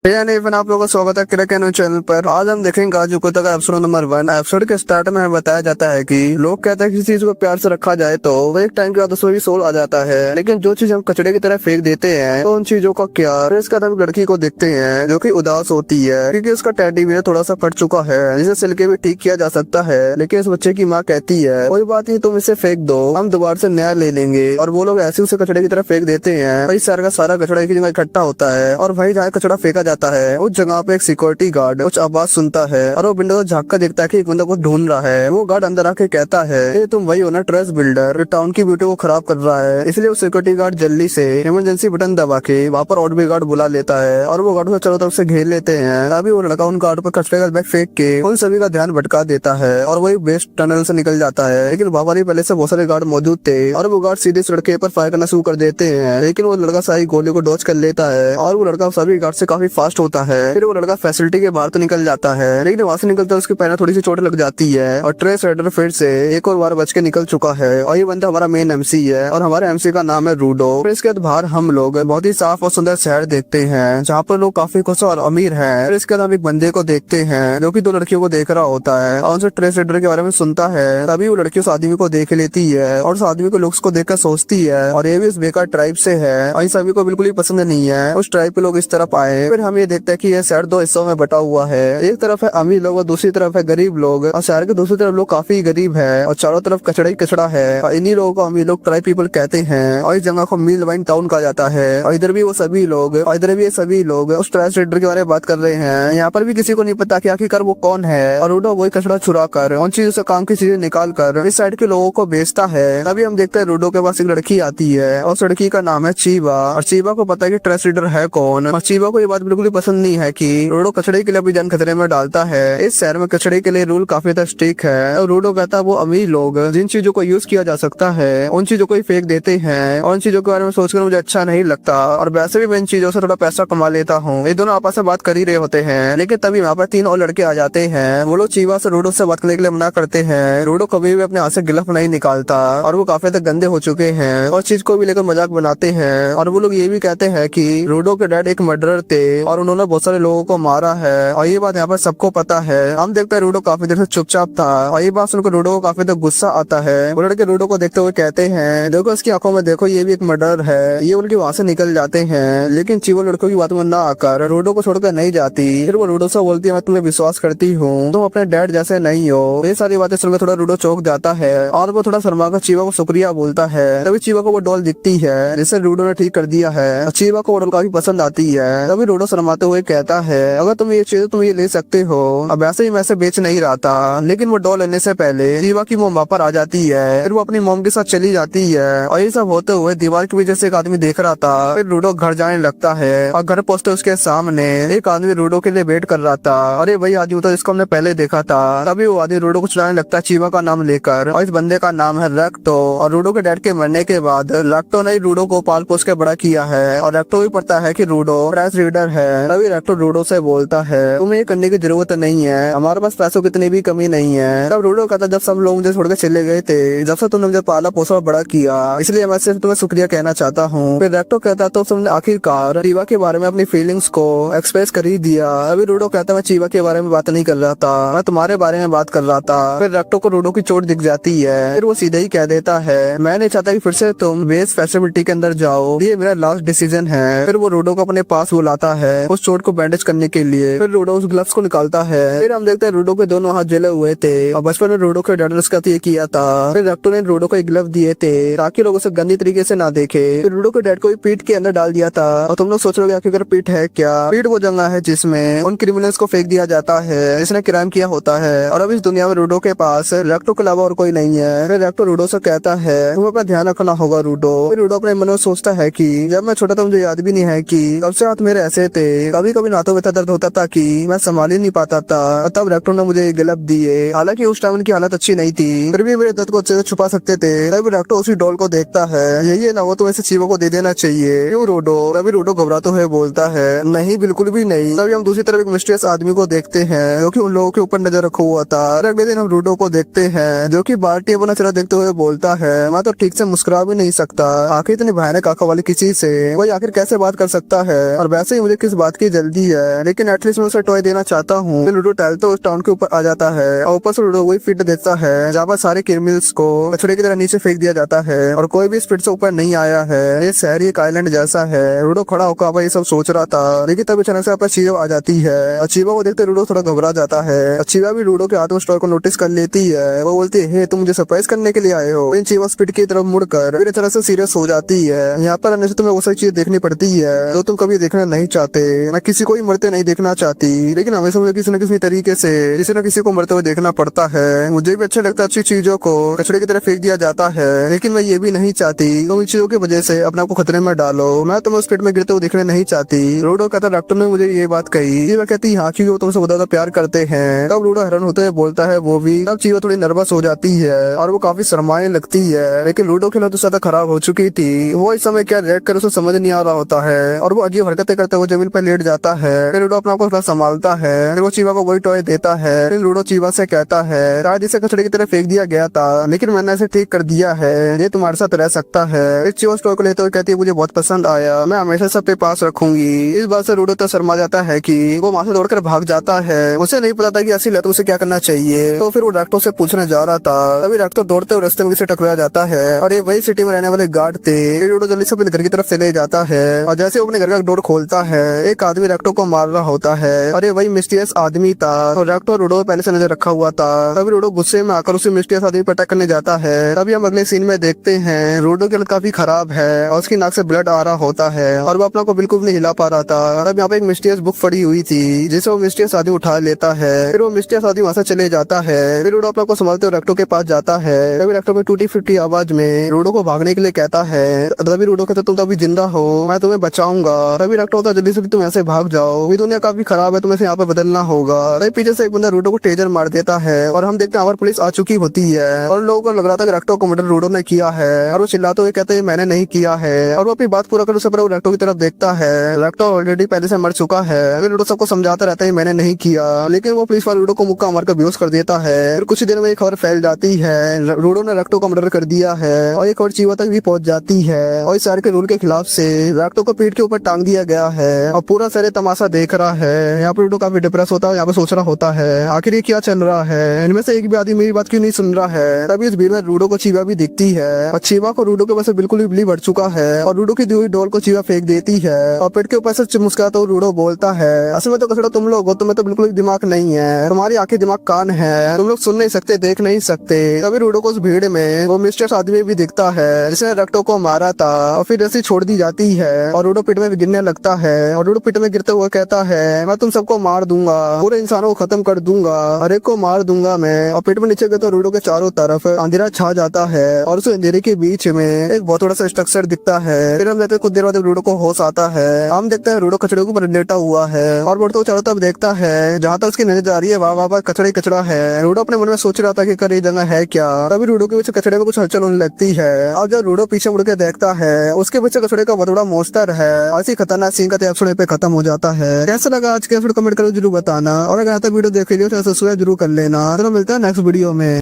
आप लोगों का स्वागत है क्रिक एनो चैनल पर। आज हम देखेंगे गाजू तक एपिसोड नंबर 1। एपिसोड के स्टार्ट में हमें बताया जाता है कि लोग कहते हैं किसी चीज को प्यार से रखा जाए तो वो एक टाइम के बाद उसमें भी सोल आ जाता है, लेकिन जो चीज हम कचड़े की तरह फेंक देते हैं तो उन चीजों का क्या। फिर इसके बाद हम लड़की को देखते हैं जो कि उदास होती है क्योंकि उसका टेडी बियर थोड़ा सा फट चुका है जिसे सिल के भी ठीक किया जा सकता है, लेकिन इस बच्चे की माँ कहती है कोई बात नहीं, तुम इसे फेंक दो, हम दोबारा से नया ले लेंगे। और वो लोग ऐसे उसे कचड़े की तरह फेंक देते हैं। वही सारा का सारा कचड़ा एक जगह इकट्ठा होता है और वही जहाँ कचड़ा फेंका जाता है उस जगह पे एक सिक्योरिटी गार्ड कुछ आवाज सुनता है और वो विंडो से झांक कर देखता है कि एक बंदा को ढूंढ रहा है। वो गार्ड अंदर आके कहता है ये तुम वही हो ना ट्रस्ट बिल्डर जो टाउन की ब्यूटी को खराब कर रहा है। इसलिए वो सिक्योरिटी गार्ड जल्दी से इमरजेंसी बटन दबा के वहाँ पर और भी गार्ड बुला लेता है और वो गार्ड को चारों तरफ से घेर लेते हैं। तभी वो लड़का उन गार्ड पर कचरे का बैग फेंक के उन सभी का ध्यान भटका देता है और वही वेस्ट टनल से निकल जाता है। लेकिन वहाँ पर पहले से बहुत सारे गार्ड मौजूद थे और वो गार्ड सीधे इस लड़के पर फायर करना शुरू कर देते हैं, लेकिन वो लड़का सारी गोली को डॉज कर लेता है और वो लड़का सभी गार्ड से काफी फास्ट होता है। फिर वो लड़का फैसिलिटी के बाहर तो निकल जाता है, लेकिन वहां से निकलता है उसके पैर में थोड़ी सी चोट लग जाती है और ट्रेस राइडर फिर से एक और बार बच के निकल चुका है। और ये बंदा हमारा मेन एमसी है और हमारे एमसी का नाम है रूडो। फिर इसके बाद बाहर हम लोग बहुत ही साफ और सुंदर शहर देखते हैं जहाँ पर लोग काफी खुश और अमीर हैं। फिर इसके बाद हम एक बंदे को देखते हैं जो कि दो लड़कियों को देख रहा होता है और उनसे ट्रेस राइडर के बारे में सुनता है। तभी वो लड़की उस आदमी को देख लेती है और उस आदमी को लुक्स को देखकर सोचती है और ये भी उस बेकार ट्राइब से है और इन सभी को बिल्कुल ही पसंद नहीं है उस ट्राइब के लोग इस तरफ आए। फिर हम ये देखते हैं कि यह शहर दो हिस्सों में बटा हुआ है, एक तरफ है अमीर लोग और दूसरी तरफ है गरीब लोग। और शहर के दूसरी तरफ लोग काफी गरीब है और चारों तरफ कचड़ा ही कचड़ा है और इन्हीं लोगों को अमीर लोग ट्राइब पीपल कहते हैं और इस जगह को मिल वाइन टाउन कहा जाता है। और इधर भी वो सभी लोग और इधर भी ये सभी लोग उस ट्राइब रेडर के बारे में बात कर रहे हैं। यहाँ पर भी किसी को नहीं पता कि आखिरकार वो कौन है और रूडो वही कचड़ा चुरा कर उन चीजों से काम की चीजें निकाल कर इस साइड के लोगों को बेचता है। तभी हम देखते हैं रूडो के पास एक लड़की आती है और उस लड़की का नाम है चीबा और चीबा को पता है कि ट्रेस रीडर है कौन। और चीबा को ये बात बिल्कुल ही पसंद नहीं है कि रूडो कचड़े के लिए अपनी जान खतरे में डालता है। इस शहर में कचड़े के लिए रूल काफी ज्यादा स्ट्रिक्ट है और रूडो कहता है वो अमीर लोग जिन चीजों को यूज किया जा सकता है उन चीजों को ही फेंक देते हैं और उन चीजों के बारे में सोचकर मुझे अच्छा नहीं लगता और वैसे भी मैं इन चीजों से थोड़ा पैसा कमा लेता हूँ। ये दोनों आपस में बात कर ही रहे होते हैं, लेकिन तभी वहाँ पर 3 और लड़के आ जाते हैं। वो लोग चीवा से रूडो से बात करने के लिए मना करते हैं। रूडो कभी भी अपने हाथ से गिलफ नहीं निकालता और वो काफी तक गंदे हो चुके हैं और चीज को भी लेकर मजाक बनाते हैं। और वो लोग ये भी कहते हैं कि रूडो के डैड एक मर्डरर थे और उन्होंने बहुत सारे लोगों को मारा है और ये बात यहाँ पर सबको पता है। हम देखते हैं रूडो काफी देर से चुपचाप था और ये बात सुनकर रूडो को काफी देर गुस्सा आता है। वो लड़के रूडो को देखते हुए कहते हैं देखो इसकी आंखों में देखो, ये भी एक मर्डर है। ये उनके वहां से निकल जाते हैं, लेकिन चीवो लड़कों की बात में ना आकर रूडो को छोड़कर नहीं जाती। फिर वो रूडो से बोलती है मैं तुम्हें विश्वास करती हूँ, तुम अपने डैड जैसे नहीं हो। ये सारी बातें सुनकर थोड़ा रूडो चौंक जाता है और वो थोड़ा शर्मा कर चीवा को शुक्रिया बोलता है। तभी चीवा को वो डॉल दिखती है जिसे रूडो ने ठीक कर दिया है। चीवा को वो डॉल काफी पसंद आती है। तभी रूडो शर्माते हुए कहता है अगर तुम ये चाहिए तुम ये ले सकते हो। अब ऐसे ही मैं इसे बेच नहीं रहा था, लेकिन वो डॉल लेने से पहले चीवा की मोम वहाँ पर आ जाती है। फिर वो अपनी मोम के साथ चली जाती है और ये सब होते हुए दीवार के पीछे से एक आदमी देख रहा था। फिर रूडो घर जाने लगता है और घर पहुंचते उसके सामने एक आदमी रूडो के लिए वेट कर रहा था। अरे वही आदमी था जिसको हमने पहले देखा था। तभी वो आदमी रूडो को चुराने लगता है चीवा का नाम लेकर और इस बंदे का नाम है रैक्टो। और रूडो के डैड के मरने के बाद रैक्टो ने रूडो को पाल पोस के बड़ा किया है और रैक्टो भी पता है कि रूडो ट्रेस रीडर है। तभी रैक्टो रूडो से बोलता है तुम्हें ये करने की जरूरत नहीं है, हमारे पास पैसों की इतनी भी कमी नहीं है। तब रूडो कहता जब सब लोग मुझे छोड़कर चले गए थे, जब से तुमने मुझे पाला पोसा बड़ा किया, इसलिए मैं सिर्फ तुम्हें शुक्रिया कहना चाहता हूँ। फिर रैक्टो कहता तो तुमने आखिरकार चीवा के बारे में अपनी फीलिंग्स को एक्सप्रेस कर ही दिया। अभी रूडो कहता मैं चीवा के बारे में बात नहीं कर रहा था, मैं तुम्हारे बारे में बात कर रहा था। फिर रैक्टो को रूडो की चोट दिख जाती है। फिर वो सीधे ही कह देता है मैं नहीं चाहता कि फिर से तुम वेस्ट फैसिलिटी के अंदर जाओ, ये मेरा लास्ट डिसीजन है। फिर वो रूडो को अपने पास बुलाता है उस चोट को बैंडेज करने के लिए। फिर रूडो उस ग्लव्स को निकालता है। फिर हम देखते हैं रूडो के दोनों हाथ जले हुए थे और बचपन में रूडो के डैड ने उसका ये किया था। फिर रैक्टो ने रूडो को एक ग्लव दिए थे ताकि लोग उसे गंदी तरीके से ना देखे। फिर रूडो के डैड को पीठ के अंदर डाल दिया था और तुम लोग सोच रहे हो आखिर पीठ है क्या। पीठ वो जगह है जिसमें उन क्रिमिनल्स को फेंक दिया जाता है जिसने क्राइम किया होता है और अब इस दुनिया में रूडो के पास रैक्टो के अलावा और कोई नहीं है। फिर रैक्टो रूडो से कहता है तुम्हें अपना ध्यान रखना होगा रूडो। फिर रूडो अपने मन में सोचता है कि जब मैं छोटा था मुझे याद भी नहीं है कि कब से हाथ मेरे ऐसे थे, कभी कभी नातों में दर्द होता था कि मैं संभाल ही नहीं पाता था। तब रैक्टो ने मुझे ग्लव दिए, हालांकि उस टाइम उनकी हालत अच्छी नहीं थी, फिर भी मेरे दर्द को अच्छे से छुपा सकते थे। तब रैक्टो उसी डॉल को देखता है, यही ना हो तो ऐसे चीवों को दे देना चाहिए क्यों रूडो। तभी रूडो घबराते हुए बोलता है नहीं बिल्कुल भी नहीं। तभी हम दूसरी तरफ एक मिस्टीरियस आदमी को देखते हैं जो कि उन लोगों के ऊपर नजर रखा हुआ था। अगले दिन हम रूडो को देखते हैं जो कि बार टेबल चेहरा देखते हुए बोलता है मैं तो ठीक से मुस्कुरा भी नहीं सकता, आखिर इतनी भयानक आंखों वाली किसी से कोई आखिर कैसे बात कर सकता है। और वैसे ही मुझे किस किस बात की जल्दी है, लेकिन एटलीस्ट मैं उसे टॉय देना चाहता हूँ। फिर लूडो टहलता उस टाउन के ऊपर आ जाता है और ऊपर से लूडो वही फिट देता है जहाँ पर सारे क्रिमिनल्स को कचड़े की तरह नीचे फेंक दिया जाता है और कोई भी इस फिट से ऊपर नहीं आया है। ये शहर एक आइलैंड जैसा है। लूडो खड़ा होकर अब ये सब सोच रहा था, लेकिन तब अचानक से चीवा आ जाती है। चीवा को देखते लूडो थोड़ा घबरा जाता है। चीवा भी लूडो के हाथ में स्टॉय को नोटिस कर लेती है। वो बोलती है, तुम मुझे सरप्राइज करने के लिए आए हो। इन चीवा स्पीड की तरफ मुड़कर फिर तरह से सीरियस हो जाती है। यहाँ पर आने से तुम्हें वो सारी चीज देखनी पड़ती है जो तुम कभी देखना नहीं चाहते। मैं किसी को ही मरते नहीं देखना चाहती, लेकिन हमेशा मुझे किसी न किसी तरीके से किसी न किसी को मरते हुए देखना पड़ता है। मुझे भी अच्छा लगता है अच्छी चीजों को कचड़े की तरह फेंक दिया जाता है, लेकिन मैं ये भी नहीं चाहती तुम इन चीजों की वजह से अपने आप को खतरे में डालो। मैं तुम्हें उस पेट में गिरते हुए देखना नहीं चाहती। लूडो कहता, डॉक्टर ने मुझे ये बात कही। वह कहती, हाँ क्योंकि वो तुमसे बहुत ज्यादा प्यार करते हैं। तब लूडो हैरान होते हुए बोलता है वो भी। तब चीवा थोड़ी नर्वस हो जाती है और वो काफी शर्माने लगती है, लेकिन लूडो की हालत ज्यादा खराब हो चुकी थी। वो इस समय क्या रिएक्ट करे उसे समझ नहीं आ रहा होता है और वो अजीब हरकतें करते हुए जमीन पर लेट जाता है। फिर लूडो अपने आप को थोड़ा संभालता है। फिर वो चीवा को वही टॉय देता है। फिर लूडो चीवा से कहता है, शायद इसे कचड़े की तरह फेंक दिया गया था, लेकिन मैंने इसे ठीक कर दिया है। ये तुम्हारे साथ रह सकता है। इस चीवा टॉय को लेते हुए कहती है, मुझे बहुत पसंद आया, मैं हमेशा सबके पास रखूंगी। इस बात से लूडो तो शर्मा जाता है कि वो वहां से दौड़कर भाग जाता है। उसे नहीं पता था कि असली तो उसे क्या करना चाहिए। तो फिर वो डॉक्टर से पूछने जा रहा था। तभी डॉक्टर दौड़ते हुए रास्ते में किसी टकरा जाता है और ये वही सिटी में रहने वाले गार्ड थे। लूडो जल्दी से अपने घर की तरफ चले जाता है और जैसे वो अपने घर का डोर खोलता है, एक आदमी डॉक्टर को मार रहा होता है और ये वही मिस्टीरियस आदमी था और डॉक्टर लूडो पहले से नजर रखा हुआ था। तभी लूडो गुस्से में आकर उसी मिस्टीरियस आदमी पर अटैक करने जाता है। तभी हम अगले सीन में देखते हैं लूडो की हालत काफी खराब है और उसकी नाक से ब्लड आ रहा होता है और वो अपना को बिल्कुल नहीं हिला पा रहा था। तब यहाँ पे एक मिस्टीरियस बुक पड़ी हुई थी जिसे वो मिस्टीरियस आदमी उठा लेता है। फिर वो मिस्टीरियस आदमी वहां से चले जाता है। फिर लूडो अपना को संभालते हुए डॉक्टर के पास जाता है। तभी डॉक्टर में टूटी फूटी आवाज में लूडो को भागने के लिए कहता है। तभी लूडो कहता, तुम तो अभी जिंदा हो, मैं तुम्हें बचाऊंगा। तभी डॉक्टर होता, जल्दी से तुम ऐसे भाग जाओ, ये दुनिया काफी खराब है, तुम्हें यहाँ पे बदलना होगा। तभी पीछे से एक बंदा लूडो को टेजर मार देता है और हम देखते हैं हमारी पुलिस आ चुकी होती है और लोगों को लग रहा था कि डॉक्टर को मर्डर लूडो ने किया है और वो चिल्लाते हुए कहते हैं मैंने नहीं किया है और वो अपनी बात पूरा कर उससे डॉक्टर की तरफ देखता है। डॉक्टर ऑलरेडी पहले से मर चुका है। अगर लूडो सबको समझाता रहता है मैंने नहीं किया, लेकिन वो पुलिस वाले लूडो को मुक्का मारकर बेहोश कर देता है। फिर कुछ ही देर में एक खबर फैल जाती है लूडो ने डॉक्टर को मर्डर कर दिया है और एक और चीवा तक भी पहुंच जाती है और इस शहर के रूल के खिलाफ से डॉक्टर को पीठ के ऊपर टांग दिया गया है और पूरा शहर तमाशा देख रहा है। यहाँ पर लूडो काफी डिप्रेस होता है, यहाँ पे सोच रहा होता है आखिर ये क्या चल रहा है, इनमें से एक भी आदमी मेरी बात क्यों नहीं सुन रहा है। तभी इस भीड़ में लूडो को चीवा भी दिखती है और चीवा को लूडो के वजह से बिल्कुल भी बिली बढ़ चुका है और लूडो की दी हुई डॉल को चीवा फेंक देती है और पेट के ऊपर से मुस्कुराता हुआ लूडो बोलता है, असल में तो कचड़ा तुम लोग हो, तुम्हें तो बिल्कुल भी दिमाग नहीं है, तुम्हारी आंखें दिमाग कान है, तुम लोग सुन नहीं सकते देख नहीं सकते। तभी लूडो को उस भीड़ में वो मिस्टर आदमी भी दिखता है जिसने डॉक्टर को मारा था और फिर ऐसी छोड़ दी जाती है और लूडो पिट में गिरने लगता है और लूडो पिट में गिरते हुए कहता है, मैं तुम सबको मार दूंगा, पूरे इंसानों को खत्म कर दूंगा, हर एक को मार दूंगा मैं। और पेट में नीचे गए तो लूडो के चारों तरफ अंधेरा छा जाता है और उस अंधेरे के बीच में एक बहुत बड़ा सा स्ट्रक्चर दिखता है। फिर हम देखते हैं कुछ देर बाद लूडो को होश आता है। हम देखते हैं लूडो कचड़े के ऊपर लेटा हुआ है और बढ़ते चारों तरफ देखता है, जहाँ तक उसकी नजर जा रही है वहाँ वहाँ कचड़ा ही कचड़ा है। लूडो अपने मन में सोच रहा था कि कर ये जगह है क्या। तभी लूडो के पीछे कचड़े में कुछ हलचल होने लगती है और जब लूडो पीछे मुड़ के देखता है उसके पीछे कचड़े का बहुत बड़ा मोस्टर है। ऐसी खतरनाक सीन का एपिसोड पे खत्म हो जाता है। कैसा लगा आज के एपिसोड कमेंट करो जरूर बताना और अगर आता वीडियो देख लियो तो सब्सक्राइब जरूर कर लेना। तो मिलता है नेक्स्ट वीडियो में।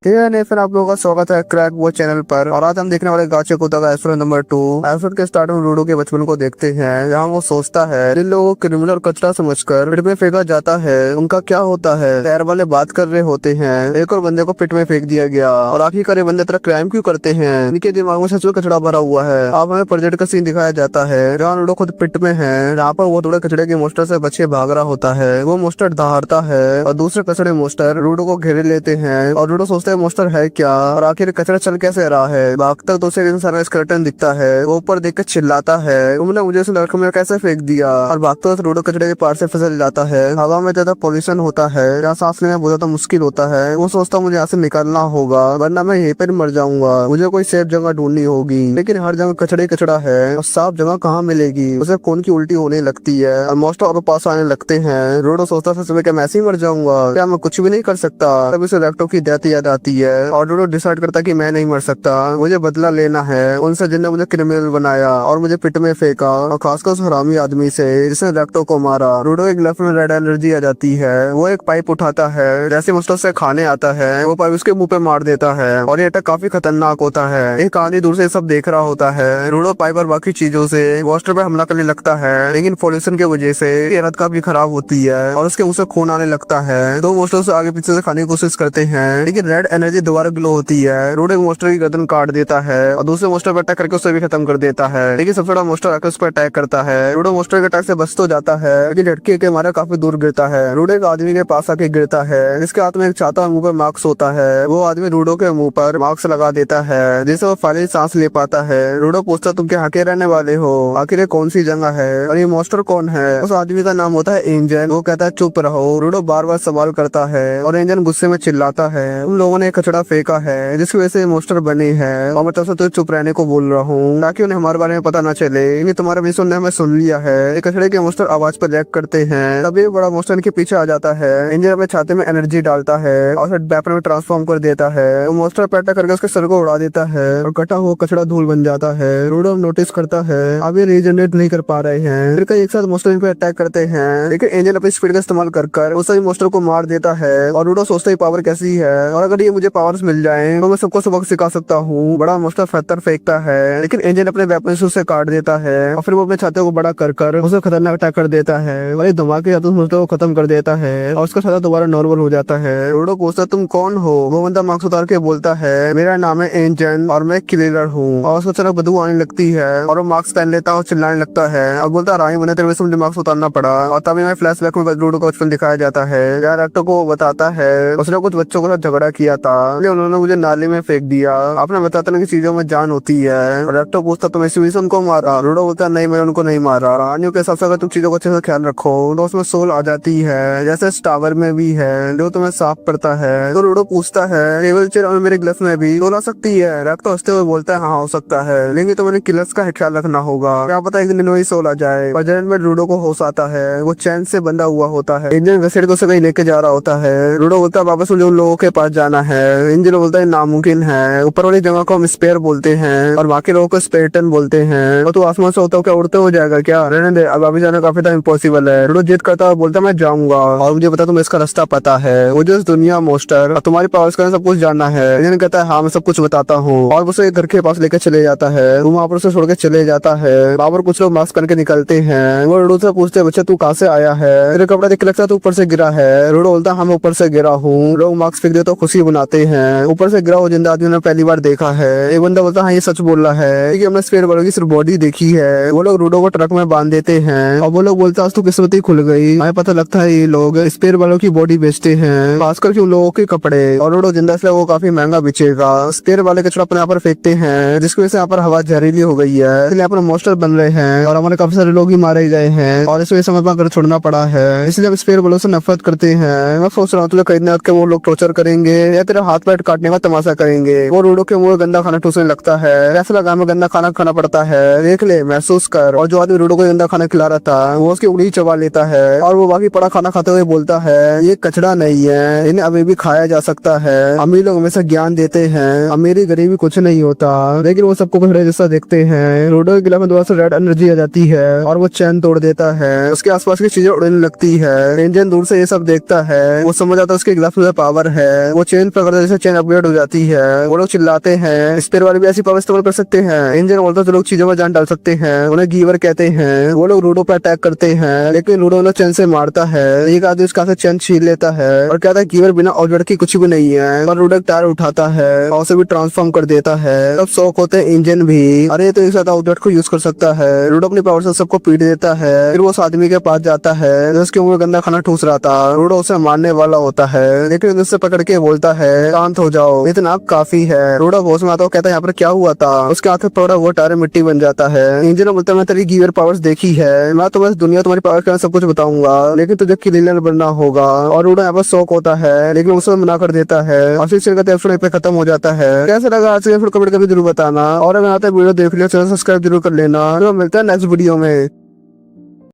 ठीक है नहीं, फिर आप लोगों का स्वागत है क्रैक वो चैनल पर और आज हम देखने वाले गाचे कुत्ता का एपिसोड नंबर 2। एपिसोड के स्टार्ट में लूडो के बचपन को देखते हैं जहाँ वो सोचता है जिन लोगों को क्रिमिनल और कचरा समझकर पिट में फेंका जाता है उनका क्या होता है। शहर वाले बात कर रहे होते हैं एक और बंदे को पिट में फेंक दिया गया और आखिरकार ये बंदे तरह क्राइम क्यों करते हैं, इनके दिमाग में सच में कचरा भरा हुआ है। अब हमें प्रोजेक्ट का सीन दिखाया जाता है जहाँ लूडो खुद पिट में है, जहाँ पर वो थोड़े कचड़े के मोस्टर से बच के भाग रहा होता है। वो मोस्टर दहाड़ता है और दूसरे कचड़े मोस्टर लूडो को घेरे लेते हैं और लूडो सोचता है मोस्टर है क्या और आखिर कचरा चल कैसे रहा है। भागता तो उसे इंसान स्केलेटन दिखता है, वो ऊपर देख कर चिल्लाता है, तुमने मुझे इस लड़के में कैसे फेंक दिया। और भागता तो लूडो कचड़े के पार से फिसल जाता है। हवा में ज्यादा पोल्यूशन होता है, जहाँ सांस लेना बहुत ज्यादा मुश्किल होता है। वो सोचता मुझे यहाँ से निकलना होगा वरना मैं यहीं पर मर जाऊंगा, मुझे कोई सेफ जगह ढूंढनी होगी। लेकिन हर जगह कचड़े कचड़ा है और साफ जगह कहाँ मिलेगी। उसे खून की उल्टी होने लगती है और मोस्टर और पास आने लगते हैं। लूडो सोचता था सुबह क्या मैं ऐसे ही मर जाऊंगा, क्या मैं कुछ भी नहीं कर सकता। तब उसे लैपटॉप की डेथ याद आती जाती है और रूडो डिसाइड करता है कि मैं नहीं मर सकता, मुझे बदला लेना है उनसे जिनने मुझे क्रिमिनल बनाया और मुझे पिट में फेंका, और खासकर उस हरामी आदमी से जिसने रेक्टो को मारा। रूडो एक ग्लव में रेड एनर्जी आ जाती है, वो एक पाइप उठाता है, जैसे मुस्टो से खाने आता है वो पाइप उसके मुंह पे मार देता है और ये अटैक काफी खतरनाक होता है। एक आदमी दूर से सब देख रहा होता है। रूडो पाइप और बाकी चीजों से वॉस्टर पे हमला करने लगता है, लेकिन पॉल्यूशन की वजह से ये हालत काफी खराब होती है और उसके मुंह से खून आने लगता है। दो मोस्टर से आगे पीछे से खाने की कोशिश करते हैं, लेकिन रेड एनर्जी दोबारा ग्लो होती है। रूडो एक मोस्टर की गर्दन काट देता है और दूसरे मोस्टर पर अटैक करके उसे भी खत्म कर देता है, लेकिन सबसे बड़ा मोस्टर आकर उस पर अटैक करता है। रूडो मोस्टर के अटैक से बच तो जाता है, लेकिन झटके के मारे काफी दूर गिरता है। रूडो एक आदमी के पास आके गिरता है, जिसके हाथ में एक छाता और मुंह पर मास्क होता है। वो आदमी रूडो के मुंह पर मास्क लगा देता है, जिससे वो फाइनली सांस ले पाता है। रूडो पूछता तुम क्या के रहने वाले हो, आखिर ये कौन सी जगह है और ये मोस्टर कौन है। उस आदमी का नाम होता है एंजन। वो कहता है चुप रहो। रूडो बार बार सवाल करता है और एंजन गुस्से में चिल्लाता है उन लोगों ने एक कचड़ा फेंका है जिसकी वजह से मोस्टर बने हैं और मैं तरफ से तो चुप रहने को बोल रहा हूँ ताकि उन्हें हमारे बारे में पता ना चले। ये तुम्हारा भी सुनने हमें सुन लिया है। एक कचड़े के मोस्टर आवाज पर रिएक्ट करते हैं, तभी बड़ा मोस्टर इनके पीछे आ जाता है। एंजन अपने छाते में एनर्जी डालता है और फिर वेपन में ट्रांसफॉर्म कर देता है। वो मोस्टर पे अटैक करके उसके सर को उड़ा देता है और कटा हुआ कचड़ा धूल बन जाता है। रूडो नोटिस करता है अब ये रीजनरेट नहीं कर पा रहे हैं। फिर कई एक साथ मोस्टर इन पे अटैक करते हैं, लेकिन एंजन अपनी स्पीड का इस्तेमाल कर उस मोस्टर को मार देता है। और रूडो सोचता है पावर कैसी है और अगर ये मुझे पावर्स मिल जाए तो मैं सबको सबक सिखा सकता हूँ। बड़ा मोस्टर पत्थर फेंकता है, लेकिन एंजन अपने वेपन से उसे काट देता है और फिर वो अपने छाते को बड़ा कर उसे खतरनाक अटैक कर देता है। वही धमाके उस मोस्टर को खत्म कर देता है और उसका छाता दोबारा नॉर्मल हो जाता है। रूडो पूछता तुम कौन हो। वो बंदा मास्क उतार के बोलता है मेरा नाम है एंजन और मैं किलर हूँ। और उसको अचानक बदबू आने लगती है और वो मास्क पहन लेता है और चिल्लाने लगता है और बोलता राही मैंने तेरे वजह से मुझे मास्क उतारना पड़ा। और तभी मैं फ्लैशबैक में रूडो का बचपन दिखाया जाता है। यार रेक्टो को बताता है उसने कुछ बच्चों के साथ झगड़ा किया था, उन्होंने मुझे नाले में फेंक दिया। आपने बताता ना कि चीजों में जान होती है। रेक्टो पूछता तुम इसी वजह से उनको मारा। रूडो बोलता नहीं मैंने उनको नहीं मारा। रानियों के हिसाब से अगर तुम चीजों को अच्छे से ख्याल रखो तो उसमें सोल आ जाती है, जैसे इस टावर में भी है जो तुम्हें साफ करता है। तो रूडो पूछता है टेबल चेयर और मेरे ग्लव्स में भी सोल आ सकती है। रेक्टो हंसते हुए बोलता है हाँ हो सकता है, लेकिन तुम्हें किलर्स का ख्याल रखना होगा, क्या पता एक दिन वही सोल आ जाए। पर जन्म में रूडो को होश आता है, वो चैन से बंधा हुआ होता है। इंजन वेसेट को कहीं लेके जा रहा होता है। रूडो बोलता है वापस मुझे उन लोगों के पास जाना है। इंजन बोलता है नामुमकिन है, ऊपर वाली जगह को हम स्पेयर बोलते हैं और बाकी लोगों को स्पेरटन बोलते हैं। और तू आसमान से होता हो क्या उड़ते हो जाएगा क्या, रहने दे अब अभी जाना काफी टाइम इम्पॉसिबल है। रूडो जिद करता है बोलता मैं जाऊंगा और मुझे पता तुम्हें इसका रास्ता पता है, वो जो दुनिया मोस्टर और तुम्हारी पावर्स का सब कुछ जानना है। इंजन कहता है हाँ मैं सब कुछ बताता हूँ और उसे घर के पास लेकर चले जाता है। वो वहाँ पर उसे छोड़ के चले जाता है। वहाँ पर कुछ लोग मास्क पहन के निकलते हैं। वो रूडो से पूछते हैं बच्चा तू कहाँ से आया है, तेरे कपड़ा देख के लगता है तू ऊपर से गिरा है। रूडो बोलता हम ऊपर से गिरा हूँ। लोग मास्क फेंक दे तो खुशी बनाते हैं। ऊपर से गिरा हुआ जिंदा आदमी ने पहली बार देखा है। एक बंदा बोलता हाँ ये सच बोल रहा है कि हमने स्पेयर वालों की सिर्फ बॉडी देखी है। वो लोग रूडो को ट्रक में बांध देते हैं और वो लोग बोलते आज तो किस्मत ही खुल गई, हमें पता लगता है ये लोग स्पेयर वालों की बॉडी बेचते हैं, खासकर उन लोगों के कपड़े। और रूडो जिंदा इसलिए वो काफी महंगा बेचेगा। स्पेयर वाले कचरा अपने यहाँ पर फेंकते हैं, जिसकी वजह से यहाँ पर हवा जहरीली हो गई है, इसलिए यहाँ पर मोस्टर बन रहे हैं और हमारे काफी सारे लोग ही मारे गए हैं और इस वजह से हमें अपना घर छोड़ना पड़ा है। इसलिए हम स्पेयर वालों से नफरत करते हैं। मैं सोच रहा हूँ तुझे खरीदने के वो लोग टॉर्चर करेंगे या तेरा हाथ पैर काटने का तमाशा करेंगे। वो रूडो के मुंह गंदा खाना ठूसने लगता है, ऐसा लगा हमें गंदा खाना खाना पड़ता है, देख ले महसूस कर। और जो आदमी रूडो को गंदा खाना खिला रहा था वो उसकी उंगली चबा लेता है और वो बाकी पड़ा खाना खाते हुए बोलता है ये कचड़ा नहीं है, इन्हें अभी भी खाया जा सकता है। अमीर लोग हमेशा ज्ञान देते हैं, अमीरी गरीबी कुछ नहीं होता, लेकिन वो सबको कचड़े जैसा देखते हैं। रूडो के गिलाफ में दोबारा से रेड एनर्जी आ जाती है और वो चैन तोड़ देता है, उसके आसपास की चीजें उड़ने लगती है। इंजन दूर से ये सब देखता है, वो समझ आता है उसके गिलाफ में पावर है। वो चेन पकड़ता है, जैसे चेन अपग्रेड हो जाती है। वो लोग चिल्लाते हैं स्पेयर वाले भी ऐसी पावर इस्तेमाल कर सकते हैं। इंजन बोलता है तो लोग चीजों में जान डाल सकते हैं, उन्हें गीवर कहते हैं। वो लोग रूडो पर अटैक करते हैं, लेकिन रूडो उन्हें चैन से मारता है। एक आदमी उसका से चैन छीन लेता है और कहता है गीवर बिना ऑब्जेक्ट की कुछ भी नहीं है। और रूडो टायर उठाता है और उसे भी ट्रांसफॉर्म कर देता है। तब शौक होते हैं इंजन भी, अरे तो एक साथ ऑब्जेक्ट को यूज कर सकता है। रूडो अपनी पावर से सबको पीट देता है। फिर वो उस आदमी के पास जाता है जिसके मुंह में गंदा खाना ठूस रहा था। रूडो उसे मारने वाला होता है, लेकिन उससे पकड़ के बोलता है शांत हो जाओ, इतना काफी है। रूडो होश में आता है, कहता है यहाँ पर क्या हुआ था। उसके हाथ में पड़ा वो टायर मिट्टी बन जाता है। इंजन बोलता है मैं तेरी गीवर पावर्स देखी है, मैं तो बस दुनिया तुम्हारी पावर के सब कुछ बताऊंगा, लेकिन तुझे किलर बनना होगा। और रूडो यहाँ पर शौक होता है, लेकिन उसे मना कर देता है। और फिर एपिसोड पे खत्म हो जाता है। कैसा लगा आज का एपिसोड कमेंट करके जरूर बताना और अगर आता है वीडियो देख लिया चैनल सब्सक्राइब जरूर कर लेना। तो मिलता है नेक्स्ट वीडियो में।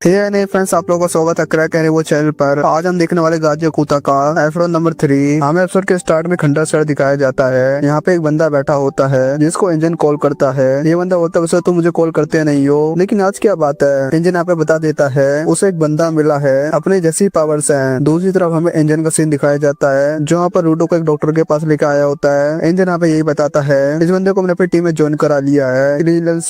हे नहीं फ्रेंड्स, आप लोगों का स्वागत है क्रैक वो चैनल पर। आज हम देखने वाले गाजिया कुत्ता का एपिसोड नंबर 3। हमें एपिसोड के स्टार्ट में खंडर सर दिखाया जाता है। यहाँ पे एक बंदा बैठा होता है जिसको इंजन कॉल करता है। ये बंदा बोलता है तुम मुझे कॉल करते नहीं हो, लेकिन आज क्या बात है। इंजन यहाँ पे बता देता है उसे एक बंदा मिला है अपने जैसी पावर्स है। दूसरी तरफ हमें इंजन का सीन दिखाया जाता है जो यहाँ पर रूडो को एक डॉक्टर के पास लेकर आया होता है। इंजन यहाँ पे यही बताता है इस बंदे को मैंने अपनी टीम में ज्वाइन करा लिया है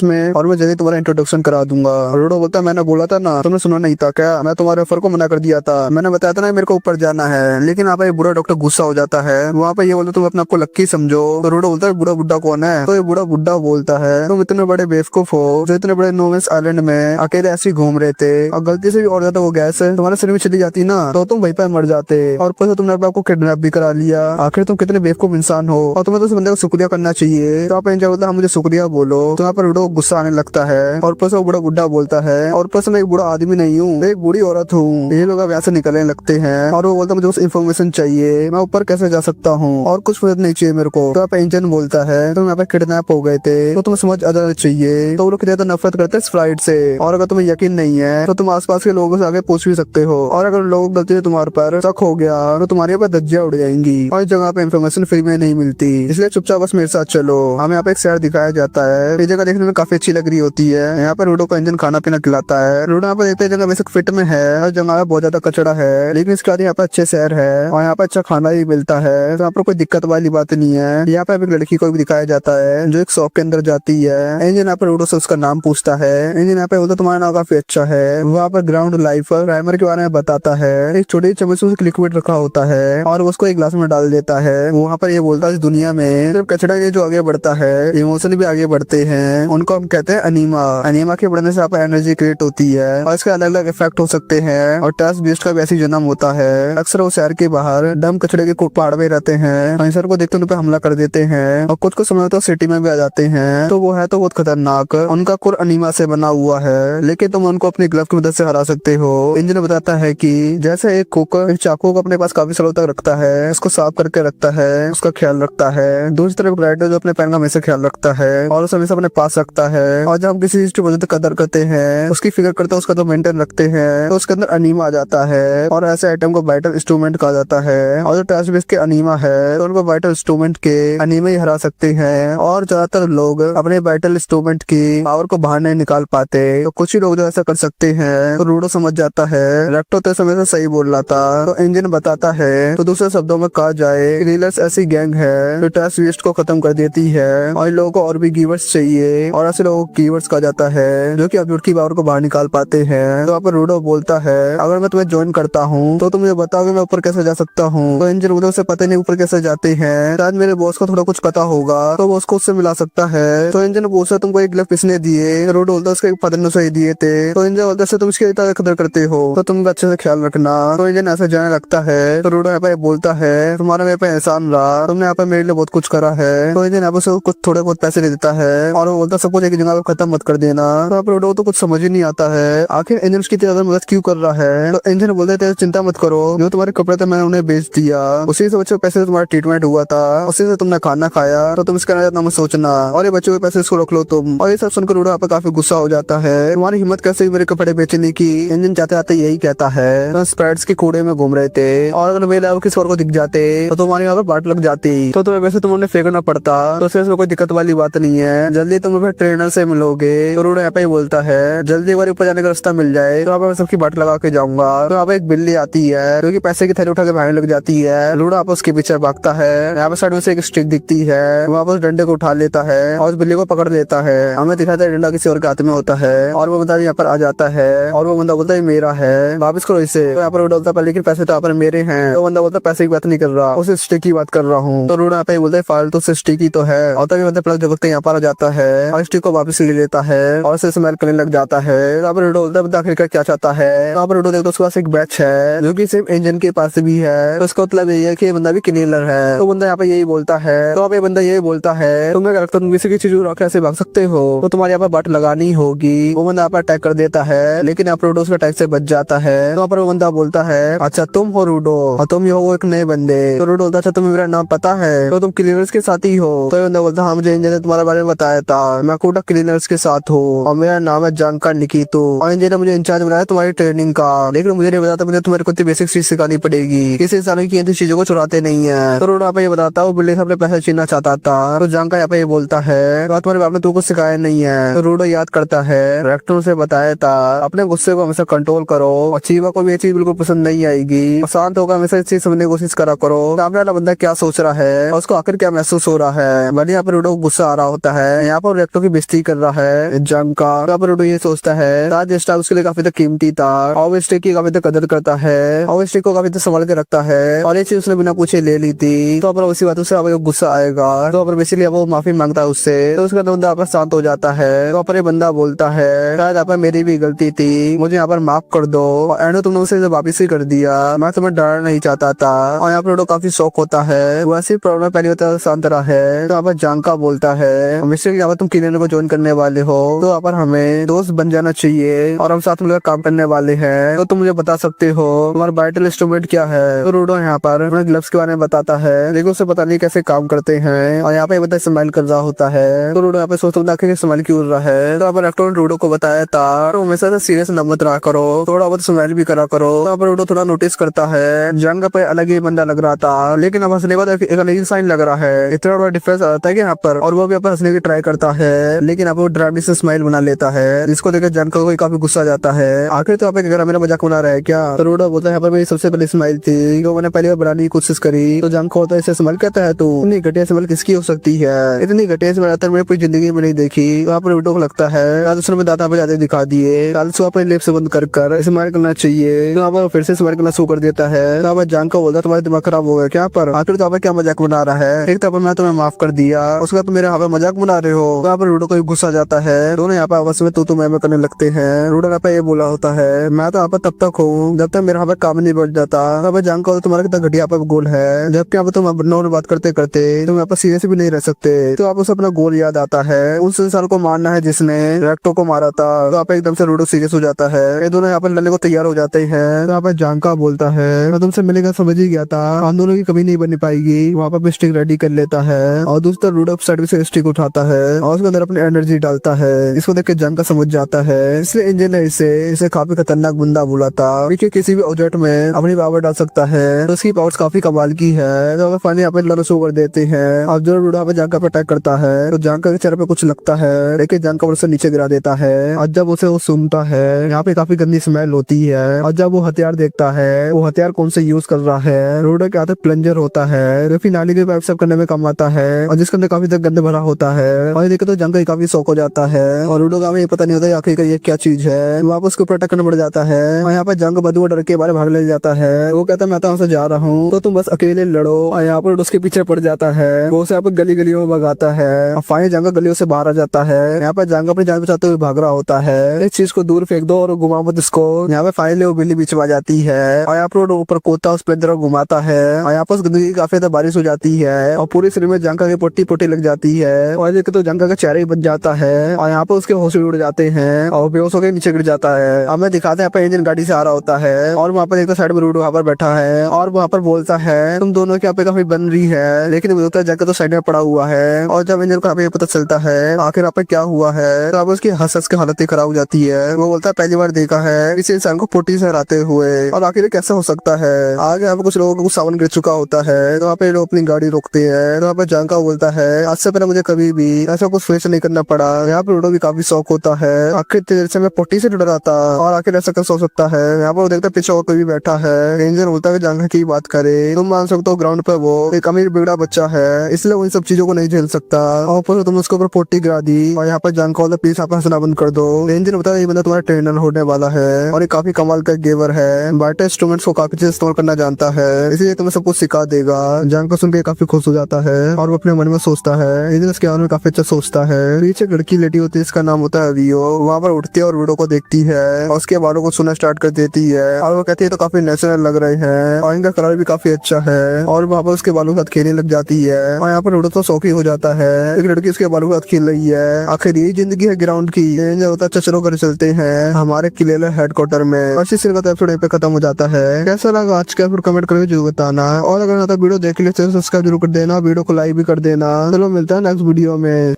में, और मैं जल्दी तुम्हारा इंट्रोडक्शन करा दूंगा। रूडो बोलता है मैंने बोला था ना, तुमने सुना नहीं था क्या? मैं तुम्हारे ऑफर को मना कर दिया था। मैंने बताया था ना मेरे को ऊपर जाना है। लेकिन यहाँ पे बुढ़ा डॉक्टर गुस्सा हो जाता है। वहाँ पे ये बोलता तुम अपने आपको लक्की समझो। तो रूडो बोलता है बुढ़ा बुड्ढा कौन है? तो ये बुढ़ा बुड्ढा बोलता है तुम इतने बड़े बेवकूफ हो जो इतने बड़े नोवेस आइलैंड में अकेले ऐसे घूम रहे थे, और गलती से भी और ज्यादा वो गैस तुम्हारे शरीर में चली जाती ना तो तुम वहीं पर मर जाते, और ऊपर से तुमने अपने आपको किडनैप भी करा लिया। आखिर तुम कितने बेवकूफ इंसान हो, और तुम्हें तो उस बंदे को शुक्रिया करना चाहिए। तो आप एंजॉय बोलता है मुझे शुक्रिया बोलो। तो यहाँ पर रूडो गुस्सा आने लगता है, और ऊपर से वो बुढ़ा बुड्ढा बोलता है और ऊपर से मैं एक बुढ़ा आदमी नहीं हूँ, एक बूढ़ी औरत हूँ। ये लोग अब यहाँ से निकलने लगते हैं, और वो बोलता है मुझे बस इन्फॉर्मेशन चाहिए, मैं ऊपर कैसे जा सकता हूँ और कुछ मदद नहीं चाहिए मेरे को। तो यहाँ पे इंजन बोलता है तुम यहाँ पे किडनैप हो गए थे तो तुम्हें समझ आ जाना चाहिए। तो वो लोग कितना नफरत करते हैं इस फ्लाइट से, और अगर तुम्हें यकीन नहीं है तो तुम आसपास के लोगों से आगे पूछ भी सकते हो, और अगर लोग गलती से तुम्हारे पर शक हो गया तो तुम्हारे यहाँ पे धज्जियां उड़ जाएंगी, और इस जगह पे इन्फॉर्मेशन फ्री में नहीं मिलती, इसलिए चुपचाप बस मेरे साथ चलो। हमें यहाँ पे एक शहर दिखाया जाता है। ये जगह देखने में काफी अच्छी लग रही होती है। यहाँ पर रूडो का इंजन खाना पीना खिलाता है। रूडो यहाँ पे देखते हैं जगह वैसे फिट में है, और जगह में बहुत ज्यादा कचरा है, लेकिन इसके बाद यहाँ पे अच्छे शहर है और यहाँ पे अच्छा खाना भी मिलता है, तो यहाँ पर कोई दिक्कत वाली बात नहीं है। यहाँ पे एक लड़की को भी दिखाया जाता है जो एक शॉप के अंदर जाती है। इंजन यहाँ पर रूडो से उसका नाम पूछता है। इंजन यहाँ पे बोलता तुम्हारा नाम काफी अच्छा है। वहाँ पर ग्राउंड लाइफ प्राइमर के बारे में बताता है। एक छोटी चम्मच में लिक्विड रखा होता है और उसको एक ग्लास में डाल देता है। वहाँ पर ये बोलता है इस दुनिया में सिर्फ कचरा ये जो आगे बढ़ता है, इमोशन भी आगे बढ़ते हैं, उनको हम कहते हैं अनीमा। अनीमा के बढ़ने से आप एनर्जी क्रिएट होती है और इसके अलग अलग इफेक्ट हो सकते हैं, और ट्रस्ट बेस्ड का भी ऐसी जन्म होता है। अक्सर वो शहर के बाहर डम कचड़े के पहाड़ में रहते हैं, सर को देखते उन पे हमला कर देते हैं, और कुछ समय तो सिटी में भी आ जाते हैं। तो वो है तो बहुत खतरनाक, उनका कुर अनीमा से बना हुआ है, लेकिन तुम उनको अपनी ग्लव की मदद से हरा सकते हो। इंजन बताता है कि जैसे एक कुक एक चाकू को अपने पास काफी सालों तक रखता है, उसको साफ करके रखता है, उसका ख्याल रखता है। दूसरी तरफ राइडर जो अपने पैन का हमेशा ख्याल रखता है और उसे हमेशा अपने पास रखता है, और जब हम किसी चीज की मदद कदर करते हैं, उसकी फिक्र करते हैं, उसका तो मेंटेन रखते हैं, तो उसके अंदर अनीमा आ जाता है, और ऐसे आइटम को वाइटल इंस्ट्रूमेंट कहा जाता है। और जो ट्रस्ट बेस के अनीमा है तो उनको वाइटल इंस्ट्रूमेंट के अनीमा ही हरा सकते हैं, और ज्यादातर लोग अपने वाइटल इंस्ट्रूमेंट की पावर को बाहर नहीं निकाल पाते, तो कुछ ही लोग जो ऐसा कर सकते हैं। तो रूडो समझ जाता है रेक्टो तो समय से सही बोल रहा था। तो इंजन बताता है तो दूसरे शब्दों में कहा जाए रीलर्स ऐसी गैंग है जो ट्रस्ट वेस्ट को खत्म कर देती है, और इन लोगों को और भी गिवर्स चाहिए, और ऐसे लोगों को गिवर्स कहा जाता है जो कि अपनी की पावर को बाहर निकाल पाते हैं। तो यहाँ पर रूडो बोलता है अगर मैं तुम्हें ज्वाइन करता हूँ तो तुम मुझे बताओगे मैं ऊपर कैसे जा सकता हूँ। तो इंजन उधर से पता नहीं ऊपर कैसे जाते हैं, शायद मेरे बॉस को थोड़ा कुछ पता होगा तो वो उसको उससे मिला सकता है। तो इंजन पूछता तुमको एक ग्लव किसने दिए? रूडो बोलता उसके फादर ने सही दिए थे। तो इंजन बोलता है तुम इसकी इतना कदर करते हो तो तुम अच्छे से ख्याल रखना। तो इंजन ऐसे जाने लगता है। तो रूडो यहाँ पे बोलता है तुम्हारा मेरे पे एहसान रहा, तुमने यहाँ पे मेरे लिए बहुत कुछ करा है। तो इंजन यहाँ पे कुछ थोड़े बहुत पैसे दे देता है, और वो बोलता सब कुछ एक जगह पे खत्म मत कर देना। तो रूडो तो कुछ समझ ही नहीं आता है आखिर इंजन उसकी ज्यादा मदद क्यों कर रहा है। तो इंजन बोलते थे चिंता मत करो, जो तुम्हारे कपड़े थे मैंने उन्हें बेच दिया, उसी से बच्चों पैसे से तुम्हारा ट्रीटमेंट हुआ था, उसी से तुमने खाना खाया, तो तुम इसका इतना मत सोचना, और ये बच्चों के पैसे इसको रख लो तुम। और ये सब सुनकर रूडो यहाँ पे काफी गुस्सा हो जाता है। तुम्हारी हिम्मत कैसे हुई मेरे कपड़े बेचने की? इंजन जाते आते यही कहता है तो स्प्राइट्स के कूड़े में घूम रहे थे, और अगर मेरे अलावा किसी और को दिख जाते तो तुम्हारी यहाँ पर बाट लग जाती, तो तुम्हें वैसे तुमने फेंकना पड़ता, तो इसमें कोई दिक्कत वाली बात नहीं है, जल्दी तुम फिर ट्रेनर से मिलोगे। तो रूडो यहाँ पे ही बोलता है जल्दी एक बार ऊपर जाने का रास्ता मिल जाए तो मैं सबकी बाट लगा के जाऊंगा। तो यहाँ पे एक बिल्ली आती है जो कि पैसे की थैली उठा के भागने लग जाती है। रूडो आप उसके पीछे भागता है। यहाँ पे साइड में से एक स्टिक दिखती है, वहाँ पर डंडे को उठा लेता है और उस बिल्ली को पकड़ लेता है। हमें दिखाता है डंडा किसी और के हाथ में होता है, और वो बंदा यहाँ पर आ जाता है, और वो बंदा बोलता है मेरा है वापिस करो इसे। तो यहाँ पर रूडो बोलता है लेकिन पैसे तो यहाँ पर मेरे हैं। तो बंदा बोलता है पैसे की बात नहीं कर रहा, उस स्टिक की बात कर रहा हूँ। तो रूडो यहाँ पे बोलता है फालतू से स्टिक ही तो है, और तभी बंदा प्लग जगत यहाँ पर आ जाता है और स्टिक को वापस ले लेता है और उसे स्मेल करने लग जाता है। यहाँ पर रूडो बोलता है बंदा आखिरकार क्या चाहता है। यहाँ पर रूडो देखता है उसके पास एक बैच है जो कि सिर्फ इंजन के पास भी है, तो उसका मतलब यही है कि बंदा भी क्लीनर है। तो बंदा यहाँ पे यही बोलता है, तो यहाँ पे बंदा यही बोलता है तुम्हें क्या लगता है तुम किसी की चीज ऐसे भाग सकते हो, तो तुम्हारे यहाँ पर बट लगानी होगी। वो बंदा यहाँ पर अटैक कर देता है, लेकिन यहाँ पर रूडो उसके अटैक से बच जाता है। तो यहाँ पर वो बंदा बोलता है अच्छा तुम हो रूडो और तुम ही हो वो एक नए बंदे। तो रूडो बोलता अच्छा तुम्हें मेरा नाम पता है, तो तुम क्लीनर्स के साथ ही हो। तो बंदा बोलता हाँ मुझे इंजन ने तुम्हारे बारे में बताया था, मैं कोटा क्लीनर्स के साथ हूँ और मेरा नाम है जानकार निकीतो। और एंजल ने मुझे इंचार्ज बनाया तुम्हारी ट्रेनिंग का, लेकिन मुझे नहीं बताता मुझे तुम्हारे को इतनी बेसिक चीज सिखानी पड़ेगी, किसी इंसान की इन चीजों को चुराते नहीं है। तो रोड यहाँ पे ये बताता है वो बिल्ली से अपने पैसे छीनना चाहता था। तो जांका यहाँ पे ये बोलता है तो तुम्हारे बाप ने तुमको सिखाया नहीं है। तो रूडो याद करता है रेक्टर से बताया था अपने गुस्से को हमेशा कंट्रोल करो और चीवा को भी ये चीज बिल्कुल पसंद नहीं आएगी, शांत होकर हमेशा इस चीज समझने की कोशिश करा करो सामने वाला बंदा क्या सोच रहा है और उसको आखिर क्या महसूस हो रहा है। भले यहाँ पर रूडो को गुस्सा आ रहा होता है, यहाँ पर रेक्टर की बेइज्जती कर रहा है जांका। यहाँ पर रूडो ये सोचता है आज स्टाफ उसके लिए काफी तक कीमती था और वो स्टिक की काफी तक कदर करता है और स्टिक को काफी तक संभाल के रखता है और ये चीज उसने बिना पूछे ले ली थी। तो उसी बात से अब गुस्सा आएगा तो बेसिकली अब वो माफी मांगता है उससे। तो उसका बंदा आपस शांत हो जाता है। तो ये बंदा बोलता है शायद यहाँ पर मेरी भी गलती थी, मुझे यहाँ पर माफ कर दो और एंड तुमने उसे वापिस ही कर दिया, मैं तुम्हें डराना नहीं चाहता था। और यहाँ पर काफी शौक होता है वैसे प्रॉब्लम पहली होता है शांत रहा है। तो यहाँ पर जांका बोलता है मिस्टर यहाँ पर तुम किलेन को ज्वाइन करने वाले हो तो यहाँ पर हमें दोस्त बन जाना चाहिए और हम साथ मिलकर काम करने वाले हैं, तो तुम मुझे बता सकते हो तुम्हारा वाइटल इंस्ट्रूमेंट क्या है। तो रूडो यहाँ पर अपने ग्लव्स के बारे में बताता है लेकिन उसे पता नहीं कैसे काम करते हैं और यहाँ पे बंदा स्माइल कर रहा होता है। तो रूडो यहाँ पे सोचता है स्माइल क्यों कर रहा है। तो यहाँ पर एक्टर ने रूडो को बताया था तो हमेशा सीरियस न मत रहा करो, थोड़ा बहुत स्माइल भी करा करो। तो यहाँ पर रूडो थोड़ा नोटिस करता है जंग पे अलग ही बंदा लग रहा था लेकिन अब हंसने के बाद एक अलग ही साइन लग रहा है, इतना बड़ा डिफरेंस आता है कि यहाँ पर और वो भी यहाँ हंसने की ट्राई करता है लेकिन अब वो ड्रामी से स्माइल बना लेता है जिसको देखकर जंग को काफी गुस्सा आ जाता है। आखिर तो आप अगर मेरा मजाक बना रहा है क्या। तो रूडो बोलता है यहाँ पर मेरी सबसे पहले स्माइल थी जो मैंने पहली बार बनाने की कोशिश करी। तो जंग को होता है इसे स्माइल कहता है तो इतनी घटिया स्माइल किसकी हो सकती है, इतनी घटिया स्माइल मैंने पूरी जिंदगी में नहीं देखी। वहाँ पर रूडो को लगता है आज उसने दांत पे ज्यादा दिखा दिए, कल से अपने लिप्स बंद कर स्माइल करना चाहिए। तो वहाँ फिर से स्माइल करना शुरू कर देता है। तो वहाँ जंग को बोलता है तुम्हारा दिमाग खराब हो गया क्या, पर आखिर तो आप क्या मजाक बना रहा है, एक तो मैं तुम्हें माफ कर दिया उसका तुम मेरे यहाँ पे मजाक बना रहे हो। तो यहाँ पर रूडो को गुस्सा जाता है, दोनों यहाँ पे आपस में तू मैं करने लगते हैं। रूडो यहाँ पे ये बोला होता है मैं तो यहाँ पर तब तक हूँ जब तक मेरे यहाँ पे काम नहीं बढ़ जाता। अब जंग को तुम्हारा कितना घटिया पे गोल है, जबकि यहाँ पे तुम नॉर्मल बात करते करते तुम यहाँ पर सीरियस भी नहीं रह सकते। तो आप उसे अपना गोल याद आता है, उस इंसान को मारना है जिसने रेक्टो को मारा था। तो आप एकदम से रूडो सीरियस हो जाता है, ये दोनों यहाँ पर लड़ने को तैयार हो जाते हैं। तो यहाँ पर जांका बोलता है मैं तुमसे मिलेगा समझ ही गया था हम दोनों की कमी नहीं बन पाएगी। वहाँ पर स्टिक रेडी कर लेता है और दूसरा रूडो साइड से स्टिक उठाता है और उसके अंदर अपनी एनर्जी डालता है। इसको देख के जांका समझ जाता है इसलिए इंजन ने इसे काफी खतरनाक बंदा बोला था क्योंकि किसी भी ऑब्जेक्ट में अपनी पावर डाल सकता है, तो उसकी पावर्स काफी कमाल की है। तो फाइनली यहाँ पे लड़ना शुरू कर देते हैं और जो रूडो पे जांका पे अटैक करता है तो जांका के चेहरे पे कुछ लगता है लेकिन जांका उसे नीचे गिरा देता है और जब उसे वो सुनता है यहाँ पे काफी गंदी स्मेल होती है और जब वो हथियार देखता है वो हथियार कौन से यूज कर रहा है। रूडो के हाथ प्लंजर होता है जो फिर नाली के पाइप साफ करने में काम आता है और जिसके अंदर काफी तक गंदे भरा होता है और देखे तो जांका काफी शौक हो जाता है और रूडो का पता नहीं होता आखिर ये क्या चीज है। वापस उसको प्रोटेक्ट करना पड़ जाता है और यहाँ पर जंग बदबू डर के बारे भाग ले जाता है। वो कहता है मैं तो वहाँ से जा रहा हूँ तो तुम बस अकेले लड़ो और यहाँ पर उसके पीछे पड़ जाता है। वो उसे यहाँ पर गली गलियों में भगाता है और फाइनली जंग गलियों से बाहर आ जाता है। यहाँ पर जंग अपनी जान बचाते हुए भाग रहा होता है, इस चीज को दूर फेंक दो और घुमा मत इसको। यहाँ पे फाइनली वो बिल्ली बीच में आ जाती है और यहाँ पर ऊपर कोता उस प्लेन घुमाता है और यहाँ पर गंदगी काफी ज्यादा बारिश हो जाती है और पूरे शरीर में जंका की पोटी पोटी लग जाती है और देखे तो जंका का चेहरा ही बन जाता है और यहाँ पर उसके होश उड़ जाते हैं और बेहोश होकर नीचे गिर जाता है। अब मैं दिखाते हैं इंजन गाड़ी से आ रहा होता है और वहाँ पर एक साइड में रूडो वहाँ पर बैठा है और वहाँ पर बोलता है तुम दोनों की यहाँ पे काफी बन रही है, लेकिन बोलता है जंका तो साइड में पड़ा हुआ है। और जब इंजन को यहाँ पे पता चलता है आखिर यहाँ पे क्या हुआ है तो अब उसकी हंस की हालत ही खराब हो जाती है। वो बोलता है पहली बार देखा है इस इंसान को पोटी से हराते हुए और आखिर कैसा हो सकता है। आगे यहाँ पे कुछ लोगों को कुछ सामान गिर चुका होता है तो वहाँ पे लोग अपनी गाड़ी रोकते हैं। तो वहाँ पे जंका बोलता है आज से पहले मुझे कभी भी ऐसा कुछ फेस नहीं करना पड़ा। यहाँ पे रूडो भी काफी शौक होता है आखिर देर से मैं पोटी से डर आता और आखिर ऐसा कैसे हो सकता है। यहाँ पर देखता पीछे और कोई भी बैठा है। इंजन बोलता है जंका की बात करे तुम मान सकते हो ग्राउंड पे वो एक अमीर बिगड़ा बच्चा है इसलिए वो इन सब चीजों को नहीं झेल सकता और ऊपर तुम उसके ऊपर पोटी गिरा दी और यहाँ पर जंका बोलता प्लीज आप हंसना बंद कर दो। इंजन बताया ये बंदा तुम्हारा ट्रेनर होने वाला है और ये काफी कमाल का गेवर है, वाइटल इंस्ट्रूमेंट्स को काफी चीज इस्तेमाल करना जानता है इसलिए तुम्हें सब कुछ सिखा देगा। जंका सुन के काफी खुश हो जाता है और वो अपने मन में सोचता है इंजन इसके बारे में काफी अच्छा सोचता है। पीछे लड़की लेटी होती है इसका नाम होता है रियो, वहाँ पर उठती है और रूडो को देखती है और उसके बालों को सुनना स्टार्ट कर देती है और वो कहती है तो काफी नेचुरल लग रहे हैं और इनका कलर भी काफी अच्छा है और वहाँ पर उसके बालों के साथ खेलने लग जाती है और यहाँ पर रूडो तो शौकी हो जाता है एक लड़की उसके बालों के साथ खेल रही है। आखिर यही जिंदगी है ग्राउंड की। इंजन होता है चलो घर चलते हैं हमारे किले हेडक्वार्टर में। और इस सीरीज का एपिसोड यहीं पे खत्म हो जाता है। कैसा लगा आज का एपिसोड कमेंट करके जरूर बताना और अगर वीडियो देख लिया तो सब्सक्राइब जरूर कर देना, वीडियो को लाइक भी कर देना। चलो मिलता है नेक्स्ट वीडियो में।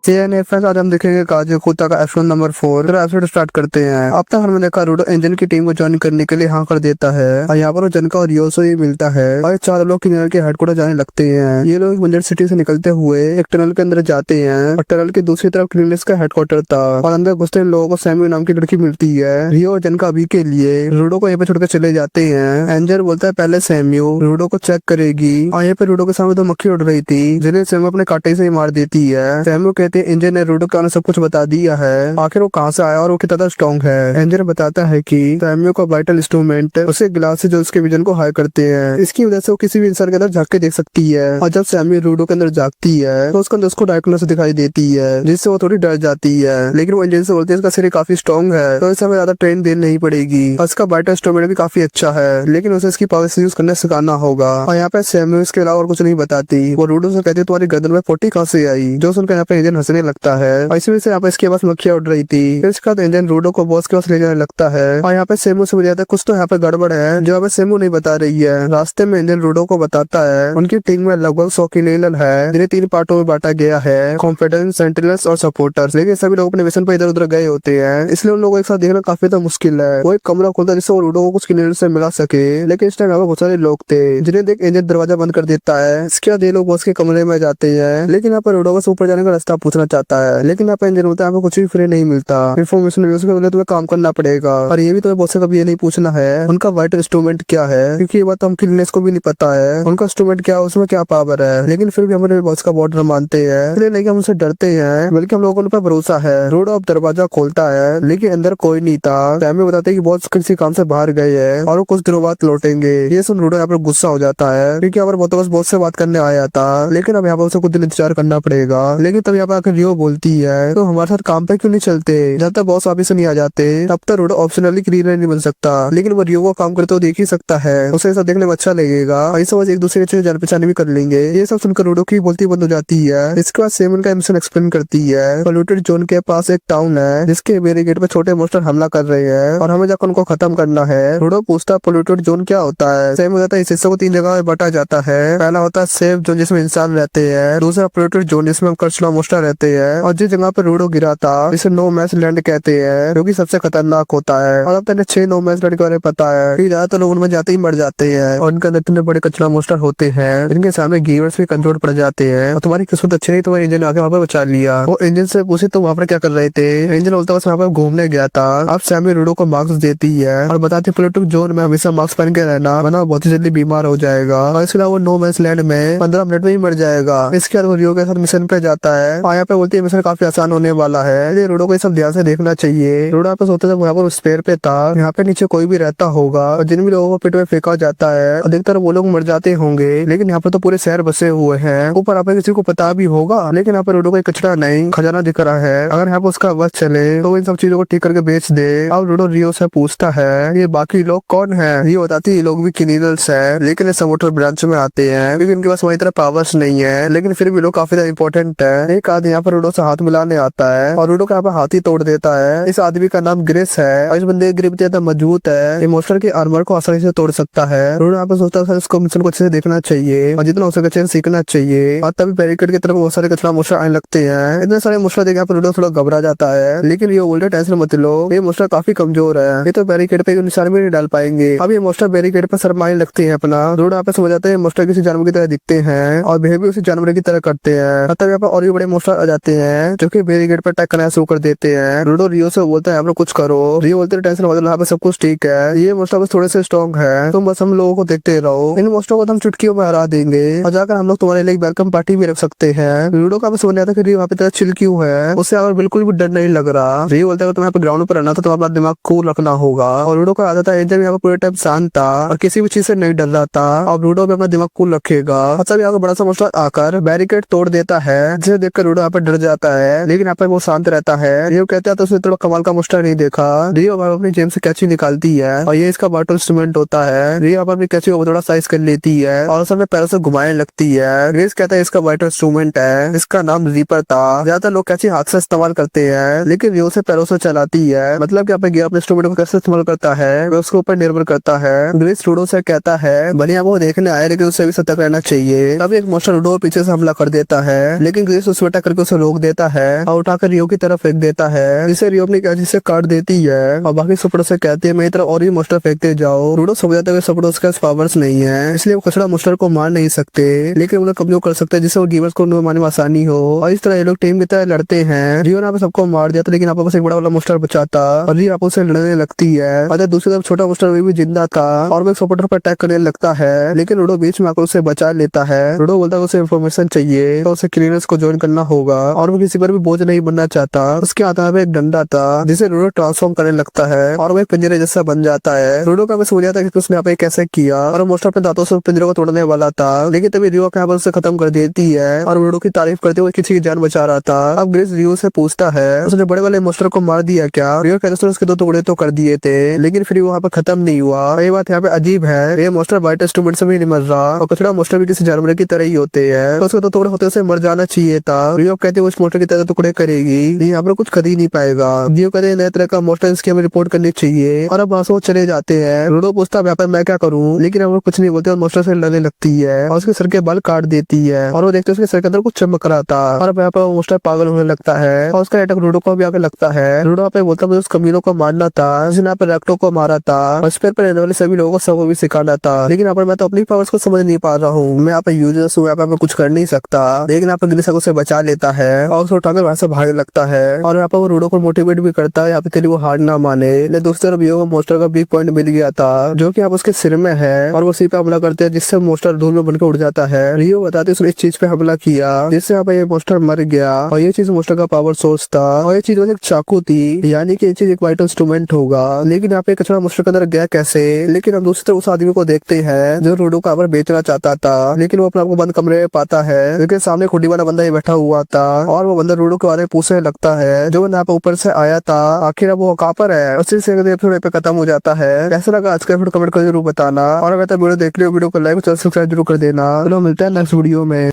फ्रेंड्स, आज हम देखेंगे काजू कुत्ता का एपिसोड नंबर 4। तो एपिसोड स्टार्ट करते हैं। अब तक हमने देखा रूडो इंजन की टीम को ज्वाइन करने के लिए हाँ कर देता है और यहाँ पर वो जनका और रियो से ही मिलता है और ये चार लोग किन्नर के हेडक्वार्टर जाने लगते हैं। ये लोग विंजर सिटी से निकलते हुए एक टनल के अंदर जाते हैं और टनल की दूसरी तरफ क्लिनिक्स का हेडक्वार्टर था और अंदर घुसते इन लोगों को सैम्यू नाम की लड़की मिलती है। रियो और जनका अभी के लिए रूडो को यहाँ पे छोड़कर चले जाते हैं। एंजल बोलता है पहले सैम्यू रूडो को चेक करेगी और यहाँ पे रूडो के सामने दो मक्खी उड़ रही थी जिन्हें सैम्यू अपने कांटे से ही मार देती है। सैम्यू कहते हैं एंजल ने रूडो को सब कुछ बता दिया है, आखिर वो कहाँ से आया और वो कितना स्ट्रॉन्ग है। एंजल बताता है कि सैम्यू का वाइटल इंस्ट्रूमेंट उसे ग्लास से जो उसके विजन को हाई करते हैं, इसकी वजह से वो किसी भी इंसान के अंदर झांक के देख सकती है और जब सैम्यू रूडो के अंदर झांकती है तो उसके अंदर उसको डायकोनस दिखाई देती है जिससे वो थोड़ी डर जाती है। लेकिन वो एंजल से बोलती है इसका शरीर काफी स्ट्रॉन्ग है तो इसे हमें ज्यादा ट्रेन देनी नहीं पड़ेगी और इसका वाइटल इंस्ट्रूमेंट भी काफी अच्छा है, लेकिन उसे इसकी पावर यूज करना सिखाना होगा। और यहाँ पे सैम्यू इसके अलावा और कुछ नहीं बताती। वो रूडो से कहती है तुम्हारी गर्दन में 40 कहाँ से आई, जो सुनकर यहाँ पे एंजल हंसने लगता है और इसी वजह से यहाँ पे इसके पास मक्खियां उड़ रही थी। फिर इसके बाद एंजल रूडो को बॉस के पास ले जाने लगता है और यहाँ पे सैम्यू से बुझाता है कुछ तो यहाँ पे गड़बड़ है जो यहाँ पे सैम्यू नहीं बता रही है। रास्ते में एंजल रूडो को बताता है उनकी टीम में लगभग 100 क्रिमिनल है जिन्हें 3 पार्टों में बांटा गया है, कॉम्पिटेंस, सेंटिनल्स और सपोर्टर्स। लेकिन सभी लोग अपने मिशन पर इधर उधर गए होते हैं, इसलिए उन लोगों को एक साथ देखना काफी तो मुश्किल है। वो एक कमरा खोलता है जिससे वो रूडो को कुछ क्रिमिनल से मिला सके, लेकिन इस टाइम यहाँ पे बहुत सारे लोग थे जिन्हें देख एंजल दरवाजा बंद कर देता है। इसके बाद ये लोग बॉस के कमरे में जाते हैं, लेकिन यहाँ पर रूडो बस ऊपर जाने का रास्ता पूछना चाहता है, लेकिन यहाँ पे एंजल होता है आपको कुछ भी फ्री नहीं मिलता, इन्फॉर्मेशन तुम्हें काम करना पड़ेगा और ये भी तुम्हें बॉस से कभी ये नहीं पूछना है उनका वाइटल इंस्ट्रूमेंट क्या है, क्योंकि ये बात हम क्लिनेस को भी नहीं पता है उनका इंस्ट्रूमेंट क्या है, उसमें क्या पावर है। लेकिन फिर भी हमारे बॉस का बॉर्डर मानते हैं, इसलिए नहीं कि हम उनसे डरते हैं बल्कि हम लोगों को उन पर भरोसा है। रूडो अब दरवाजा खोलता है लेकिन अंदर कोई नहीं था। सैम्यू बताते हैं कि बॉस किसी काम से बाहर गए हैं और वो कुछ दिनों बाद लौटेंगे। ये सुन रूडो यहाँ पर गुस्सा हो जाता है क्योंकि यहाँ पर बहुत बॉस से बात करने आया था, लेकिन अब यहाँ पर उसे कुछ दिन इंतजार करना पड़ेगा। लेकिन तब यहाँ पर आकर रियो बोलती है तो हमारे साथ काम पे क्यों नहीं चलते, जब तक बॉस वापिस नहीं आ जाते तब तक रूडो ऑप्शनली क्लीनर नहीं बन सकता, लेकिन वो रियो को काम करते हुए देख ही सकता है, उसे ऐसा देखने में अच्छा लगेगा। ऐसा एक दूसरे के जान पहचान भी कर लेंगे। ये सब सुनकर रूडो की बोलती बंद हो जाती है। इसके बाद सेमन का मिशन एक्सप्लेन करती है। पोल्यूटेड जोन के पास एक टाउन है जिसके बैरिकेड पे छोटे मोस्टर हमला कर रहे हैं और हमें जाकर उनको खत्म करना है। रूडो पूछता है पोल्यूटेड जोन क्या होता है। सेम हो जाता है इस हिस्से को 3 जगह में बांटा जाता है। पहला होता है सेफ जोन जिसमें इंसान रहते हैं, दूसरा पोल्यूटेड जोन जिसमें कचरा मोस्टर रहते हैं और जिस जगह पे रूडो गिरा था इसे नो मैच लैंड कहते हैं जो कि सबसे खतरनाक होता है। और अब तक 6 नो मैच लैंड के बारे में पता है कि ज्यादातर लोग उनमें जाते ही मर जाते हैं और उनके अंदर इतने बड़े कचरा मोस्टर होते हैं जिनके सामने गेमर्स भी कमजोर पड़ जाते हैं। और तुम्हारी किस्मत अच्छी नहीं, तुम्हारे इंजन आके वहाँ पर बचा लिया। वो इंजन से पूछे तो वहाँ पर क्या कर रहे थे। इंजन बोलता बस वहाँ पर घूमने गया था। अब सैम्यू रूडो को मार्क्स देती है और बताती पोल्यूटेड जोन में हमेशा मास्क पहन के रहना वरना बहुत ही जल्दी बीमार हो जाएगा और इसके अलावा वो नो मैच लैंड में 15 मिनट में ही मर जाएगा। इसके बाद वो रियो के साथ मिशन पे जाता है। आया पे बोलती है मिशन काफी आसान होने वाला है, ये रूडो को ये सब ध्यान से देखना चाहिए। रूडो पे सोते जब यहाँ पर उस पेड़ पे था, यहाँ पे नीचे कोई भी रहता होगा और जिन भी लोगों को पेट में फेंका जाता है अधिकतर वो लोग मर जाते होंगे, लेकिन यहाँ पर तो पूरे शहर बसे हुए हैं। ऊपर यहाँ पे किसी को पता भी होगा, लेकिन यहाँ पर रूडो को कचरा नहीं खजाना दिख रहा है। अगर यहाँ पे उसका बस चले तो इन सब चीजों को ठीक करके बेच दे। अब रूडो रियो से पूछता है ये बाकी लोग कौन है। रियो बताती है ये लोग भी क्रिमिनल्स है लेकिन इस सपोर्टर ब्रांच में आते हैं क्योंकि उनके पास वही तरह पावर्स नहीं है, लेकिन फिर भी लोग काफी ज्यादा इंपॉर्टेंट है। एक आदमी यहाँ पर रूडो से हाथ मिलाने आता है और रूडो का यहाँ पर हाथ ही तोड़ देता है। इस आदमी का नाम ग्रेस है और इस बंदे की ग्रिप ज्यादा मजबूत है, ये मोस्टर के आर्मर को आसानी से तोड़ सकता है। रूडो यहाँ पर सोचता है इसको मिशन को अच्छे से देखना चाहिए और जितना हो सके अच्छे से सीखना चाहिए। और तभी बैरिकेड की तरफ बहुत सारे कचरा मोस्टर आने लगते हैं। इतने सारे मोस्टर देख यहाँ पर रूडो थोड़ा घबरा जाता है, लेकिन ये बोलते टेंशन मत लो, ये मोस्टर काफी कमजोर है, ये तो बैरिकेड पे निशान भी नहीं डाल पाएंगे। अब ये मोस्टर बैरिकेड पर शर्माने लगते हैं अपना। रूडो यहाँ पे समझ जाते हैं मोस्टर किसी जानवर की तरह दिखते हैं और बिहेव भी उसी जानवर की तरह करते हैं। तब यहाँ पर और भी बड़े मोस्टर आ जाते हैं जो कि बैरिकेड पर अटैक करना शुरू कर देते हैं। रूडो रियो से बोलता है आप लोग कुछ करो। रियो बोलते हैं टेंशन मत लो, यहाँ पे सब कुछ ठीक है, ये मोस्टर बस थोड़े से स्ट्रॉन्ग है, तुम बस हम लोगों को देखते रहो, इन मोस्टरों को हम चुटकियों में हरा देंगे और जाकर हम लोग तुम्हारे लिए वेलकम पार्टी भी रख सकते हैं। रूडो का बस समझ आता है कि वहाँ पे तरह चिल क्यों है, उससे अगर बिल्कुल भी डर नहीं लग रहा। रियो बोलता है तुम्हें पे ग्राउंड पर रहना था तो अपना दिमाग कूल रखना होगा। और रूडो का आदत है एंजल यहाँ पर पूरे टाइम शांत था और किसी भी चीज से नहीं डर रहा था। अब रूडो भी अपना दिमाग कूल रखेगा। अच्छा यहाँ पर बड़ा सा मोस्टर आकर बैरिकेड तोड़ देता है जिसे देखकर रूडो यहाँ पर डर जाता है, लेकिन यहाँ पर वो शांत रहता है। रियो कहता है तो उसने थोड़ा कमाल का मोस्टर नहीं देखा। रियो अपनी जेब से कैची निकालती है और ये इसका वाइटल इंस्ट्रूमेंट होता है। रियो अपनी कैची को थोड़ा साइज कर लेती है और उसे अपने पैरों से घुमाने लगती है। ग्रेस कहता है इसका वाइटल इंस्ट्रूमेंट है, इसका नाम रीपर था। ज्यादातर लोग कैची हाथ से इस्तेमाल करते हैं, लेकिन रियो से पैरों से चलाती है। मतलब कि अपने इंस्ट्रूमेंट को कैसे इस्तेमाल करता है वो उसके ऊपर निर्भर करता है। ग्रेस रूडो से कहता है बढ़िया वो देखने आए लेकिन उससे भी सतर्क रहना चाहिए। तब एक मोस्टर रूडो पीछे से हमला कर देता है, लेकिन ग्रेस उस पर टक्कर करके उसे रोक देता है और उठाकर रियो की तरफ फेंक देता है, जिसे रियो अपनी कैंची से काट देती है और बाकी सुपरडो से कहती है मेरी तरफ और भी मोस्टर फेंकते जाओ। रूडो समझ जाता है कि सुपरडो के पास पावर्स नहीं है, इसलिए वो कचड़ा मोस्टर को मार नहीं सकते, लेकिन उन्हें कमजोर कर सकते हैं जिससे वो गिवर्स को मारने में आसानी हो। और इस तरह ये लोग टीम की तरह लड़ते हैं। रियो ने सबको मार दिया था, लेकिन आप एक बड़ा वाला मोस्टर बचाता और रियो आपस से लड़ने लगती है। और दूसरी तरफ छोटा मोस्टर भी जिंदा था और वो सपोर्टर पर अटैक करने लगता है, लेकिन रूडो बीच में आकर उसे बचा लेता है। रूडो बोलता है उसे इन्फॉर्मेशन चाहिए तो उसे क्लीनर्स को ज्वाइन करना होगा और वो किसी पर भी बोझ नहीं बनना चाहता। उसके हाथ में एक डंडा था जिसे रूडो ट्रांसफॉर्म करने लगता है और वो एक पिंजरे जैसा बन जाता है। रूडो का समझ जाता है कि उसने कैसे किया और मोस्टर अपने दांतों से पिंजरे को तोड़ने वाला था, लेकिन तभी रियो यहाँ पर उसे खत्म कर देती है और रूडो की तारीफ करते हुए किसी की जान बचा रहा था। अब ग्रेस रियो से पूछता है उसने बड़े वाले मोस्टर को मार दिया क्या? रियो कहते उसके 2 टुकड़े तो कर दिए थे, लेकिन फिर वहाँ पर खत्म नहीं हुआ। ये बात यहाँ पे अजीब है, ये मोस्टर वाइट इंस्ट्रूमेंट से भी नहीं मर रहा और कचड़ा मोस्टर भी किसी जानवर की तरह ही होते हैं, तो उसके 2 टुकड़े होते उसे मर जाना चाहिए था। रियो कहते उस मोस्टर की तरह टुकड़े करेगी, यहाँ पर कुछ कर ही नहीं पाएगा। रियो कहते नए तरह का मोस्टर इसकी हमें रिपोर्ट करनी चाहिए और अब वहाँ से वो चले जाते हैं। रूडो पूछता है मैं क्या करूँ, लेकिन हम कुछ नहीं बोलते और मोस्टर से लड़ने लगती है और उसके सर के बाल काट देती है और वो देखते उसके सर के अंदर कुछ चमक रहा था और अब यहाँ पर मोस्टर पागल होने लगता है और उसका अटैक रूडो को भी आके लगता है। रूडो पे बोलता मुझे उस कमीनों को मारना था जिसने यहाँ पर रैक्टो को मारा था और स्पेयर पर रहने वाले सभी लोगों को सबको भी सिखाना था, लेकिन यहाँ पर मैं तो अपनी पावर्स को समझ नहीं पा रहा हूँ। मैं यहाँ पे यूजर्स हूँ, यहाँ पे मैं कुछ कर नहीं सकता, लेकिन यहाँ पर ग्रिसा उसे बचा लेता है और उसे उठाकर वहां से भागने लगता है और यहाँ पर वो रूडो को मोटिवेट भी करता है यहाँ पे तेरी वो हार ना माने। लेकिन दूसरी तरफ रियो को मोस्टर का बिग पॉइंट मिल गया था जो कि आप उसके सिर में है और वो उसी पे हमला करते हैं जिससे मोस्टर धूल में बनकर उड़ जाता है। रियो बताते उसने इस चीज पे हमला किया जिससे यहाँ पे ये मोस्टर मर गया और ये चीज मोस्टर का पावर सोर्स था और ये चीज एक चाकू थी, यानी कि ये चीज एक वाइट इंस्ट्रूमेंट होगा। लेकिन यहाँ पे कचरा मोस्टर के अंदर गया कैसे? लेकिन हम दूसरी तरफ उस आदमी को देखते हैं जो रूडो का आवर बेचना चाहता था, लेकिन वो अपने आप को बंद कमरे में पाता है, लेकिन सामने खुडी वाला बंदा ही बैठा हुआ था और वो बंदा रूडो के बारे में पूछने लगता है जो बंदा यहाँ पे ऊपर से आया था आखिर अब वो कहाँ पर है। उसी से एपिसोड पे खत्म हो जाता है। कैसा लगा आज का एपिसोड कमेंट कर जरूर बताना और अगर वीडियो देख लियो वीडियो को लाइक और सब्सक्राइब जरूर कर देना। चलो मिलते हैं नेक्स्ट वीडियो में।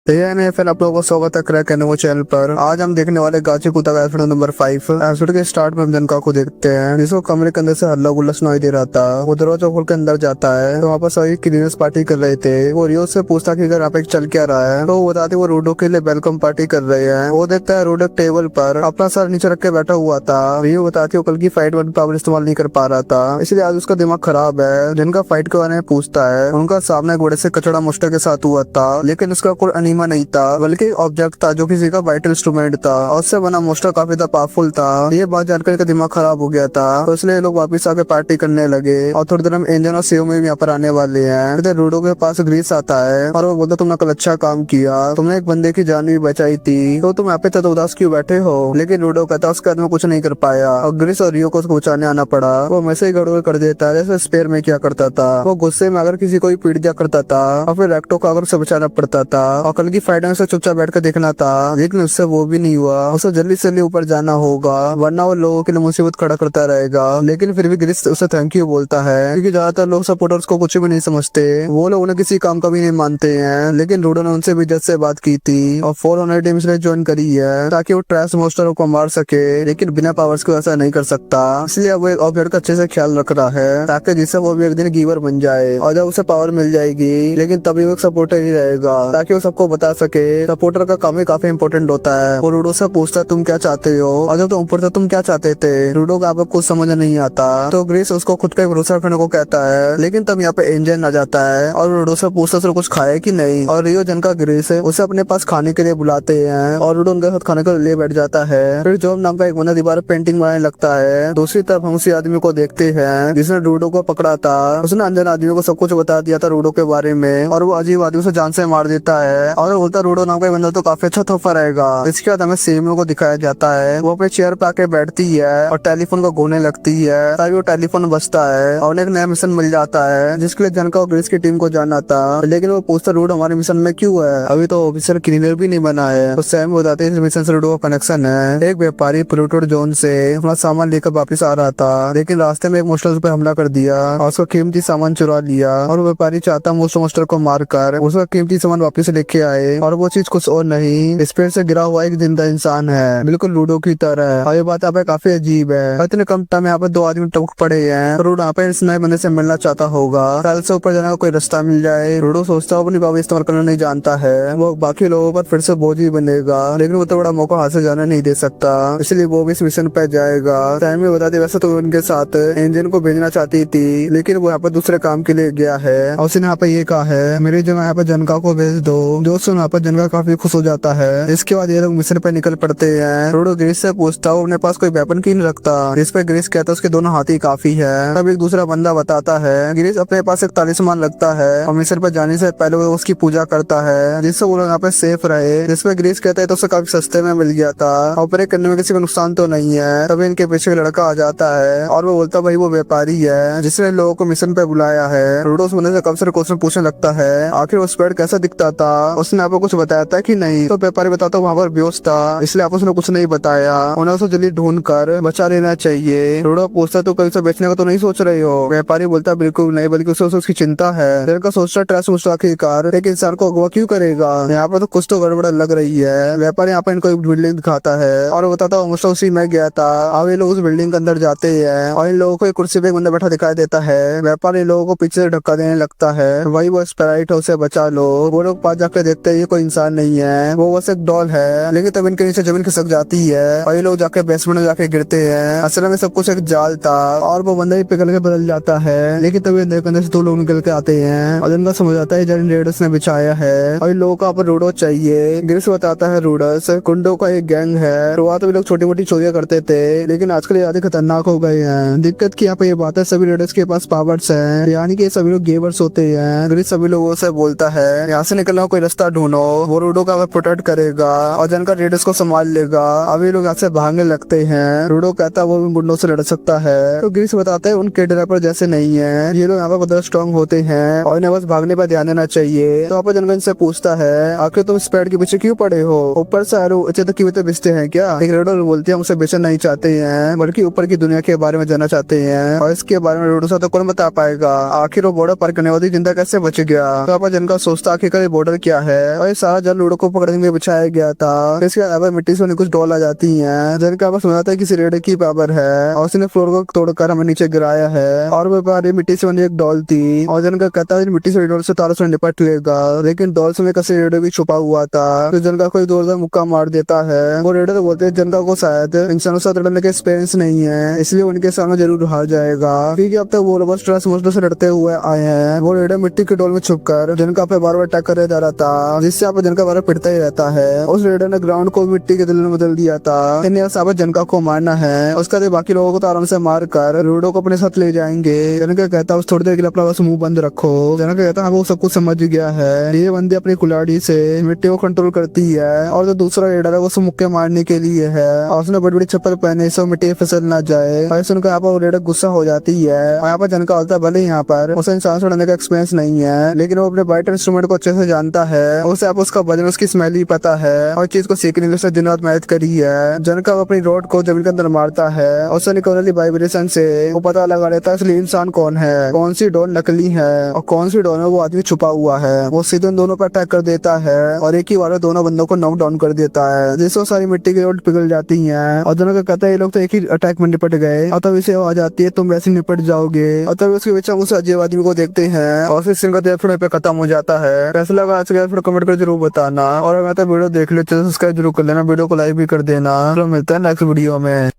फिर आप लोगों को स्वागत है क्रैक एनिमो चैनल पर। आज हम देखने वाले गाची कुत्ता का एपिसोड नंबर 5। एपिसोड के स्टार्ट में हम जनका को देखते हैं जिसको कमरे के अंदर से हल्ला गुल्ला सुनाई दे रहा था। वो दरवाजा खोल के अंदर जाता है तो वहाँ पर सभी क्लीनर्स पार्टी कर रहे थे। वो रियो से पूछता कि अगर यहाँ पे चल क्या रहा है, तो वो बताते वो रूडो के लिए वेलकम पार्टी कर रहे हैं। वो देखता है रूडो टेबल पर अपना सर नीचे रख के बैठा हुआ था। रियो बताती वो कल की फाइट में पावर इस्तेमाल नहीं कर पा रहा था, इसलिए आज उसका दिमाग खराब है। जिनका फाइट के बारे में पूछता है उनका सामने घोड़े से कचड़ा मोस्टर के साथ हुआ था, लेकिन उसका कोई अनीमा नहीं था बल्कि ऑब्जेक्ट था जो किसी का वाइटल इंस्ट्रूमेंट था और उससे बना मोस्टर काफी ज्यादा पावरफुल था। ये बात जानकर का दिमाग खराब हो गया था, तो इसलिए लोग वापस आके पार्टी करने लगे और थोड़ी देर में एंजन और सीओ में भी यहाँ पर आने वाले हैं। फिर रूडो के पास ग्रीस आता है और वो बोलता तुमने कल अच्छा काम किया, तुमने एक बंदे की जान भी बचाई थी, तो तुम यहाँ पे तो उदास क्यों बैठे हो। लेकिन रूडो कहता उसके आदमी कुछ नहीं कर पाया और ग्रीस और रियो को उसको बचाने आना पड़ा। वो वैसे ही गड़बड़ कर देता है जैसे स्पेयर में क्या करता था। वो गुस्से में अगर किसी को भी पीट दिया करता था और फिर रैक्टो को अगर उसे बचाना पड़ता था और कल की फाइट में चुपचाप बैठ कर देखना था, लेकिन उससे वो भी नहीं हुआ। उसे जल्दी से ऊपर जाना होगा वरना वो लोगों के लिए मुसीबत खड़ा करता रहेगा। लेकिन फिर भी ग्रिस उसे थैंक यू बोलता है क्योंकि ज्यादातर लोग सपोर्टर्स को कुछ भी नहीं समझते, वो लोग उन्हें किसी काम का भी नहीं मानते हैं। लेकिन रूडो ने उनसे भी इज्जत से बात की थी और 400 टीम इसलिए ज्वाइन करी है ताकि वो ट्रैश मोस्टरों को मार सके, लेकिन बिना पावर्स को ऐसा नहीं कर सकता। इसलिए वो एक ऑब्जेक्ट का अच्छे से ख्याल रख रहा है ताकि जिससे वो भी एक दिन गिवर बन जाए और जब उसे पावर मिल जाएगी लेकिन तभी वो सपोर्टर ही रहेगा ताकि वो सबको बता सके। सपोर्टर का काम ही काफी इंपॉर्टेंट होता है। वो रूडो से पूछता तुम क्या चाहते हो और जब तुम ऊपर था तुम क्या चाहते थे। रूडो को आपको कुछ समझ नहीं आता तो ग्रीस उसको खुद पे भरोसा रखने को कहता है, लेकिन तब यहाँ पे एंजन आ जाता है और रूडो से पूछता उसने कुछ खाया कि नहीं। और रियो जिनका ग्रीस है उसे अपने पास खाने के लिए बुलाते हैं और रूडो उनके साथ खाने के लिए बैठ जाता है। फिर जॉब नाम का एक बंदा दीवार पेंटिंग बनाने लगता है। दूसरी तरफ हम उसी आदमी को देखते हैं जिसने रूडो को पकड़ा था। उसने अनजान आदमी को सब कुछ बता दिया था रूडो के बारे में और वो अजीब आदमी से जान से मार देता है और बोलता रूडो नाम का बंदा तो काफी अच्छा तोहफा रहेगा। इसके बाद हमें सीएमओ को दिखाया जाता है। वो अपने चेयर पे आके बैठती है और टेलीफोन को घूमने लगती है तभी वो टेलीफोन बजता है और एक नया मिशन मिल जाता है जिसके लिए जनका और ग्रीस की टीम को जाना था। लेकिन वो पूछता रूडो हमारे मिशन में क्यों है, अभी तो ऑफिसर क्लीनर भी नहीं बना है। तो सैम बताते हैं इस मिशन से रूडो का कनेक्शन है। एक व्यापारी प्लूटो जोन से अपना सामान लेकर वापस आ रहा था, लेकिन रास्ते में एक मोस्टर पे हमला कर दिया और उसका कीमती सामान चुरा लिया और व्यापारी चाहता मोस्टर को मारकर उसका कीमती सामान वापस लेके जाए और वो चीज कुछ और नहीं, इस पेड़ से गिरा हुआ एक जिंदा इंसान है, बिल्कुल लूडो की तरह। और ये बात यहाँ पे काफी अजीब है, इतने कम टाइम में यहाँ पे दो आदमी टपक पड़े हैं। रूडो यहाँ पे इस नए बंदे से मिलना चाहता होगा, साल से ऊपर जाने का कोई रास्ता मिल जाए। रूडो सोचता है अपनी पावर इस्तेमाल करना नहीं जानता है, वो बाकी लोगों पर फिर से बोझ ही बनेगा, लेकिन वो तो बड़ा मौका हाथ से जाने नहीं दे सकता, इसलिए वो भी इस मिशन पे जाएगा। टाइम में बता दे, वैसे तो उनके साथ इंजन को भेजना चाहती थी, लेकिन वो यहाँ पे दूसरे काम के लिए गया है और उसने यहाँ पे ये कहा है मेरी जगह यहाँ पे जनका को भेज दो। जो सुन यहाँ पे जनका काफी खुश हो जाता है। इसके बाद ये लोग मिशन पे निकल पड़ते हैं। रोडो ग्रीस से पूछता है अपने पास कोई वेपन क्यों नहीं रखता, जिस पे ग्रीस कहता है उसके दोनों हाथ ही काफी है। तब एक दूसरा बंदा बताता है ग्रीस अपने पास एक तालिस्मान लगता है और मिशन पे जाने से पहले वो उसकी पूजा करता है, जिससे वो लोग यहाँ पे सेफ रहे। जिसपे ग्रीस कहता है तो उसे काफी सस्ते में मिल गया था, ऑपरेट करने में किसी को नुकसान तो नहीं है। तभी इनके पीछे एक लड़का आ जाता है और वो बोलता भाई वो व्यापारी है जिसने लोगों को मिशन पे बुलाया है। रोडो उस बंदे से कब से क्वेश्चन पूछने लगता है आखिर वो स्पेड कैसा दिखता था, उसने आपको कुछ बताया था कि नहीं। तो व्यापारी बताता वहाँ पर बेहोश था, इसलिए आप उसने कुछ नहीं बताया, उन्हें उसे जल्दी ढूंढ कर बचा लेना चाहिए। रोडो पूछता तो कभी उसे बेचने का तो नहीं सोच रही हो। व्यापारी बोलता बिल्कुल नहीं, बल्कि उसे उसकी चिंता है। लड़का सोचता ट्रस्ट मुझसे आखिरकार एक इंसान को अगवा क्यों करेगा, यहाँ पर तो कुछ तो गड़बड़ लग रही है। व्यापारी यहाँ पर इनको एक बिल्डिंग दिखाता है और बताता हूँ मुझसे उसी में गया था। अब ये लोग उस बिल्डिंग के अंदर जाते हैं और इन लोगों को एक कुर्सी पे एक बंदा बैठा दिखाई देता है। व्यापारी इन लोगों को पीछे से धक्का देने लगता है, वही वो स्प्राइट है, उसे बचा लो। वो लोग पास जाकर देखते हैं ये कोई इंसान नहीं है, वो बस एक डॉल है। लेकिन तब इनके नीचे जमीन खिसक जाती है और ये लोग जाके बेसमेंट में जाके गिरते हैं। असल में सब कुछ एक जाल था और वो बंदा ही पिघल के बदल जाता है। लेकिन तभी अंदर से दो लोग निकल के आते हैं और जिनका समझ आता है जनरेटर्स ने बिछाया है और इन लोगों को पर रोडो चाहिए। ग्रिस बताता है रूडस कुंडो का एक गैंग है। शुरुआत में लोग छोटी मोटी चोरियां करते थे, लेकिन आजकल ये ज्यादा खतरनाक हो गए हैं। दिक्कत की यहाँ पे ये बात है सभी रेडर्स के पास पावर्स हैं, यानी कि सभी लोग गेवर्स होते हैं। ग्रिस सभी लोगों से बोलता है यहाँ से निकलना कोई रास्ता ढूंढो, वो रूडो का प्रोटेक्ट करेगा और जनका रेडर्स को संभाल लेगा। अभी लोग यहाँ से भागने लगते हैं। रूडो कहता है वो भी गुंडों से लड़ सकता है, तो ग्रिस बताता है उनके ड्राइवर जैसे नहीं है, ये लोग यहाँ पर बहुत स्ट्रॉन्ग होते हैं और इन्हें बस भागने पर ध्यान देना चाहिए। तो आप जनगन से पूछता है आखिर तुम स्पेड के पीछे क्यों पड़े हो, ऊपर से आरो अच्छे तक तो बेचते हैं क्या। एक रेडर बोलते हैं उसे बेचना नहीं चाहते हैं, बल्कि ऊपर की दुनिया के बारे में जानना चाहते हैं और इसके बारे में रेडो सा तो कौन बता पाएगा, आखिर वो बॉर्डर पार करने वाली जिंदा कैसे बच गया। तो आप जनका सोचता आखिर बॉर्डर क्या है और ये सारा जल लूडो को पकड़ने के लिए बिछाया गया था। इसके अलावा मिट्टी से कुछ डॉल आ जाती है, जनका बस सुनाता है किसी रेडर की पावर है और उसने फ्लोर को तोड़कर हमें नीचे गिराया है और वो बारे मिट्टी से बनी एक डॉल थी और जनका कहता है मिट्टी से डॉल से तारों से निपट लेगा, लेकिन डॉल से कसी रेडर भी छुपा हुआ था। तो जनका कोई जोरदार मुक्का मार देता है। वो रेडर बोलते हैं जनका को शायद इंसानों से लड़ने के एक्सपीरियंस नहीं है, इसलिए उनके सामने जरूर हार जाएगा, क्योंकि अब तक वो लोग बस ट्रस्ट मुझसे लड़ते हुए आए हैं। वो रेडर मिट्टी के डोल में छुपकर जनका पे बार बार अटैक कर जा रहा था, जिससे आप जनका बार पिटता ही रहता है। उस रेडर ने ग्राउंड को मिट्टी के दिल में बदल दिया था। इन्हें अब जनका को मारना है, उसके बाद बाकी लोगों को तो आराम से मार कर रूडो को अपने साथ ले जाएंगे। जनका कहता है थोड़ी देर के लिए अपना बस मुंह बंद रखो। जनका कहता है वो सब कुछ समझ गया है, ये बंदे अपनी कुल्हाड़ी से मिट्टी को कंट्रोल करती है और जो दूसरा रेडर है वो सब मुक्के मारने के लिए है और उसने बड़ी बड़ी चप्पल पहने सब मिट्टी फिसल ना जाए। और सुनकर यहाँ पर रेडर गुस्सा हो जाती है और यहाँ पर जनका होता है भले यहाँ पर उसे इंसान से लड़ने का एक्सपीरियंस नहीं है, लेकिन वो अपने बाइट इंस्ट्रूमेंट को अच्छे से जानता है। उसे आप उसका वजन उसकी स्मेल ही पता है और चीज को सीखने के लिए दिन रात मेहनत करी है। जनका अपनी रोड को जमीन के अंदर मारता है और उससे निकलने वाली वाइब्रेशन से वो पता लगा लेता है असली इंसान कौन है, कौन सी डोर नकली है और कौन सी डोर में वो आदमी छुपा हुआ है। वो सीधे उन दोनों पर अटैक कर देता है और एक ही बार दोनों बंदों को नॉक डाउन कर देता है, जिससे सारी मिट्टी की रोड पिघल जाती है। और दोनों का कहता है ये लोग तो एक ही अटैक में निपट गए और तब इसे आ जाती है तुम वैसे निपट जाओगे। और तब उसके पीछे उस अजीब आदमी को देखते हैं और फिर सीन का पे खत्म हो जाता है। कैसा लगा आज का कमेंट कर जरूर बताना और अगर तो वीडियो देख लेते तो सब्सक्राइब जरूर कर लेना, वीडियो को लाइक भी कर देना। तो मिलता है नेक्स्ट वीडियो में।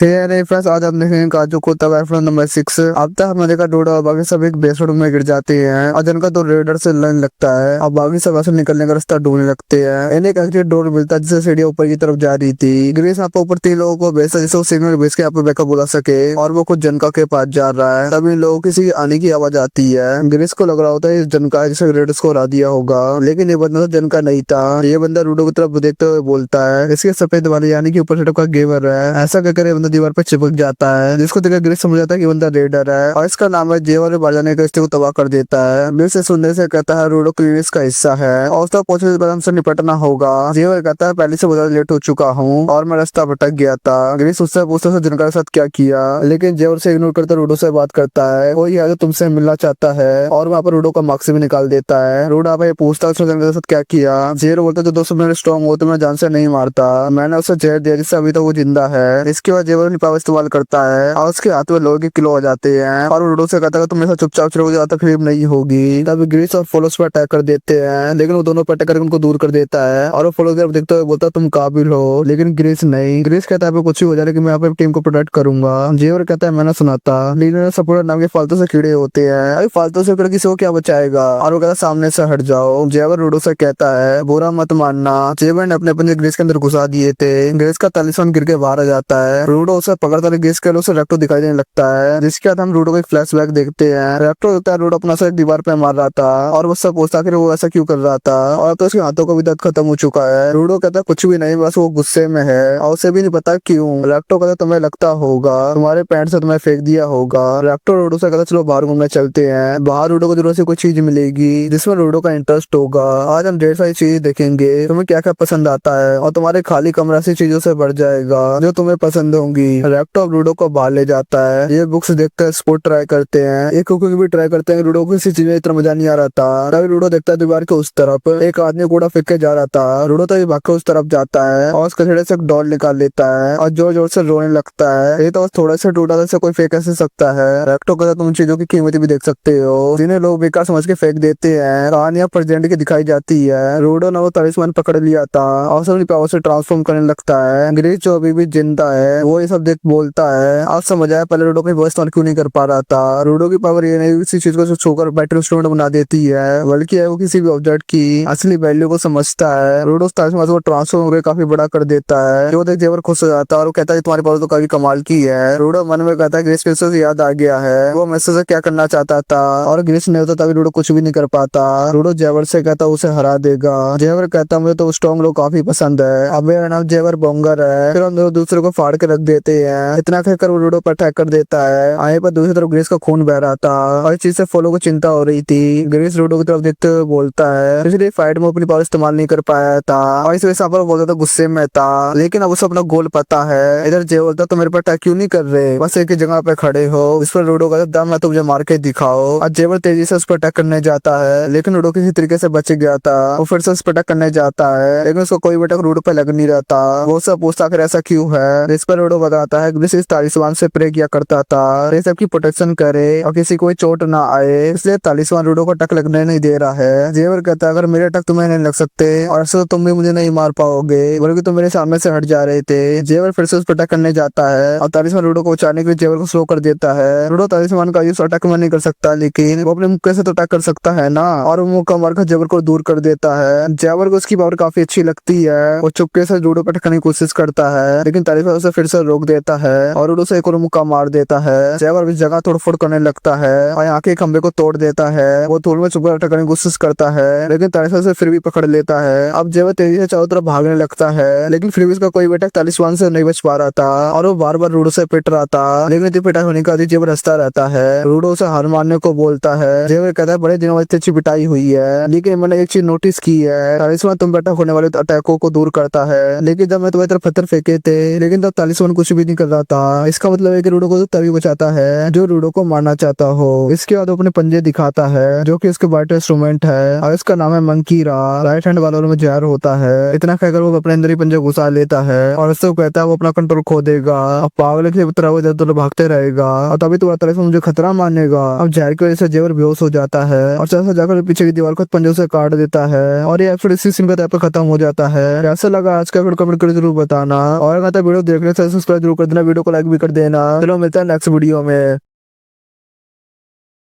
फ्रेंड्स आज आप देखेंगे काजू कुत्ता एपिसोड नंबर 6। अब तक हमने देखा डोडा और बाकी सब एक बेसमेंट में गिर जाते हैं और जिनका तो रेडर से लड़ने लगता है और बाकी सब ऐसे निकलने का रास्ता ढूंढने लगते हैं। इन्हें एक डोर मिलता है जिससे सीढ़ी ऊपर की तरफ जा रही थी। ग्रेस यहाँ पे ऊपर 3 लोगों को भेजता जिससे वो सिग्नल भेज के यहाँ पे बैकअप बुला सके और वो कुछ जनका के पास जा रहा है। तभी लोगों किसी आने की आवाज आती है। ग्रेस को लग रहा होता है इस जनका जिसे रेडर्स को हरा दिया होगा, लेकिन ये बंदा तो जनका नहीं था। ये बंदा रूडो की तरफ देखते हुए बोलता है इसके सफेद वाले यानी कि ऊपर से का गेवर है। ऐसा कहकर ये बंदा दीवार पे चिपक जाता है, जिसको देखकर ग्रेस समझ जाता है कि बंदा रेडर है और इसका नाम है जेवर बाहर जाने का रिश्ते को तबाह कर देता है। ग्रेस से सुनने से कहता है रूडो क्लिनिक्स का हिस्सा है और उस तक पहुंचने के बाद हमसे निपटना होगा। जेवर कहता है पहले से बहुत ज्यादा लेट हो चुका हूँ और मैं रास्ता भटक गया था। ग्रेस उससे पूछता है जिनका साथ क्या किया, लेकिन जेवर से इग्नोर करता रूडो से बात करता है। वो ये तुमसे मिलना चाहता है और वहाँ पर रूडो का मार्क्स भी निकाल देता है। रूडो आप पूछता है उसने जिनका साथ क्या किया। जेवर बोलता है जो दोस्त मेरे स्ट्रॉन्ग हो तो मैं जान से नहीं मारता, मैंने उसे जहर दिया जिससे अभी तक वो जिंदा है। इसके बाद जेवर अपनी पावर इस्तेमाल करता है और उसके हाथ में लोहे के किलो आ जाते हैं और रूडो से कहता है तुम मेरे साथ चुपचाप चलोगे ज्यादा तकलीफ नहीं होगी। तब ग्रीस और फोलोस पर अटैक कर देते हैं, लेकिन वो दोनों पर अटैक करके उनको दूर कर देता है और वो फोलोस देखते हुए बोलता है तुम काबिल हो, लेकिन ग्रीस नहीं। ग्रीस कहता है कुछ भी हो जाए लेकिन मैं अपनी टीम को प्रोटेक्ट करूंगा। जेवर कहता है मैंने सुना था लीडर सपोर्टर नाम के फालतू से कीड़े होते हैं, अभी फालतू से किसी को क्या बचाएगा, और वो कहता है सामने से हट जाओ। जेवर रूडो से कहता है बुरा मत मानना, जेवर ने अपने पंजे ग्रीस के अंदर घुसा दिए थे। ग्रीस का तालिस्मान गिर के बाहर आ जाता है। रूडो उसे पकड़ता है, ग्रीस के उसे रेक्टो दिखाई देने लगता है, जिसके बाद हम रूडो को एक फ्लैशबैक देखते हैं। रेक्टो होता है रूडो अपना सर दीवार पे मार रहा था और वो सब पूछता कि वो ऐसा क्यों कर रहा था और अब तो उसके हाथों का भी दर्द खत्म हो चुका है। रूडो कहता है कुछ भी नहीं, बस वो गुस्से में है और उसे भी नहीं पता क्यों। रेक्टो कहता है तुम्हें लगता होगा तुम्हारे पैंट से तुम्हें फेंक दिया होगा। रेक्टो रूडो से कहता चलो बाहर घूमने चलते हैं, बाहर रूडो को जरूर से कोई चीज मिलेगी जिसमें रूडो का इंटरेस्ट होगा। आज हम ढेर सारी चीज देखेंगे, तुम्हें क्या क्या पसंद आता है और तुम्हारे खाली कमरा से चीजों से भर जाएगा जो तुम्हें पसंद होंगी। रेक्टो अब रूडो को बाहर ले जाता है। ये बुक्स देखकर स्पोर्ट ट्राई करते हैं, एक कुकिंग भी ट्राई करते हैं। रूडो को किसी चीज में इतना मजा नहीं आ रहा था। तभी रूडो देखता है दीवार के उस तरफ एक आदमी कूड़ा फेंक के जा रहा था। रूडो तभी भाग के उस तरफ जाता है और उसके कचड़े से एक डॉल निकाल लेता है और जोर जोर से रोने लगता है। ये तो बस थोड़ा सा टूटा था, कोई फेंक कैसे सकता है। रेक्टो कहता तुम चीजों की कीमत भी देख सकते हो जिन्हें लोग बेकार समझ के फेंक देते हैं। कहानियां प्रेजेंट की दिखाई जाती है। रूडो ने वो तालिस्मान पकड़ लिया था और अपनी पावर से ट्रांसफॉर्म करने लगता है। ग्रीस जो अभी भी जिंदा है वो ये सब देख बोलता है अब समझ आया पहले रूडो की वॉइस इस्तेमाल क्यों नहीं कर पा रहा था। रूडो की पावर ये नहीं किसी चीज को छूकर बैटरी इंस्ट्रूमेंट बना देती है, बल्कि है वो किसी भी ऑब्जेक्ट की असली वैल्यू को समझता है। रूडो उस तालिस्मान को ट्रांसफॉर्म होकर काफी बड़ा कर देता है, जो देख जेवर खुश हो जाता है और वो कहता है तुम्हारी पावर तो काफी कमाल की है। रूडो मन में कहता है ग्रीस फिर से याद आ गया है वो मैसेज से क्या करना चाहता था और ग्रीस नहीं होता तभी रूडो कुछ भी नहीं कर पाता। रूडो जेवर से कहता उसे हरा देगा। जेवर कहता मुझे तो स्ट्रॉन्ग लोग काफी पसंद है, अब मेरा नाम जेवर बोंगर है। फिर हम दोनों दूसरे को फाड़ के रख देते हैं। इतना कहकर वो रूडो पर अटैक कर देता है। आए पर दूसरी तरफ ग्रीस का खून बह रहा था और इस चीज से फॉलो को चिंता हो रही थी। ग्रीस रूडो की तरफ देखते हुए बोलता है पिछली फाइट में अपनी पावर इस्तेमाल नहीं कर पाया था और इस वजह से बोलता था गुस्से में था, लेकिन अब उसे अपना गोल पता है। इधर जे बोलता तो मेरे पर अटैक क्यों नहीं कर रहे, बस एक ही जगह पे खड़े हो। इस पर रूडो का दम है तो मुझे मार के दिखाओ। और जेवर तेजी से उस पर अटैक करने जाता है, लेकिन रूडो किसी तरीके से बच गया था। वो फिर से उस पर अटैक करने जाता है, लेकिन उसको कोई भी अटैक रूडो पे लग नहीं रहता। वो सब पूछता आखिर ऐसा क्यों है। इस पर रूडो बताता है ग्रीस इस तालिस्मान से प्रे किया करता था ये सबकी प्रोटेक्शन करे और किसी को चोट ना आए, इसलिए तालिस्मान रूडो को अटैक लगने नहीं दे रहा है। जेवर कहता है अगर मेरे अटैक तुम्हें नहीं लग सकते और ऐसे तो तुम भी मुझे नहीं मार पाओगे, बल्कि तुम मेरे सामने से हट जा रहे थे। जेवर फिर से उस पर अटैक करने जाता है और तालिस्मान रूडो को बचाने के लिए जेवर को स्लो कर देता है। रूडो तालिस्मान का यूज अटैक में नहीं कर सकता, लेकिन वो अपने मुक्के से तो अटैक कर सकता है ना, और वो मुक्का मारकर जेवर को दूर कर देता है। जेवर को उसकी पावर काफी अच्छी लगती है। वो चुपके से रूडो पर अटैक करने की कोशिश करता है, लेकिन तालिस्मान उसे फिर से रोक देता है और रूडो से एक और मुक्का मार देता है। जेवर इस जगह तोड़फोड़ करने लगता है और यहाँ के खंबे को तोड़ देता है। वो धूल में छुपकर अटैक करने की कोशिश करता है, लेकिन तालिस्मान से फिर भी पकड़ लेता है। अब जेवर तेजी से चारों तरफ भागने लगता है, लेकिन फिर भी इसका कोई भी अटैक तालिस्मान से नहीं बच पा रहा था और वो बार बार रूडो से पिट रहा था, लेकिन इतनी पिटाई होने का जेवर हंसता रहता है। रूडो से हार मानने को बोलता है। जेवर कहता है बड़े दिनों बाद इतनी अच्छी पिटाई हुई है, लेकिन मैंने एक चीज नोटिस की है, तालिस्मान तुम पे अटैक होने वाले अटैकों को दूर करता है, लेकिन जब मैं तुम्हारी तरफ पत्थर फेंके थे लेकिन तब तालिस्मान कुछ भी नहीं कर रहा था। इसका मतलब है कि रूडो को तो तभी बचाता है जो रूडो को मारना चाहता हो। इसके बाद वो अपने पंजे दिखाता है जो कि उसके वाइट इंस्ट्रूमेंट है और इसका नाम है मंकीरा। राइट हैंड वालों में जहर होता है। इतना कहकर वो अपने अंदर ही पंजे घुसा लेता है और उससे कहता है वो अपना कंट्रोल खो देगा, अब पागल की तरह वो इधर भागते रहेगा और तभी तुम्हारा तरह से मुझे खतरा मानेगा। अब जहर की वजह से जेवर बेहोश हो जाता है और जैसा जाकर पीछे की दीवार को पंजों से काट देता है और ये एपिसोड इसी सीन पे खत्म हो जाता है। कैसा लगा आज का वीडियो कमेंट करके जरूर बताना और अगर वीडियो देखने से सब्सक्राइब जरूर कर देना, वीडियो को लाइक भी कर देना। चलो मिलता है नेक्स्ट वीडियो में।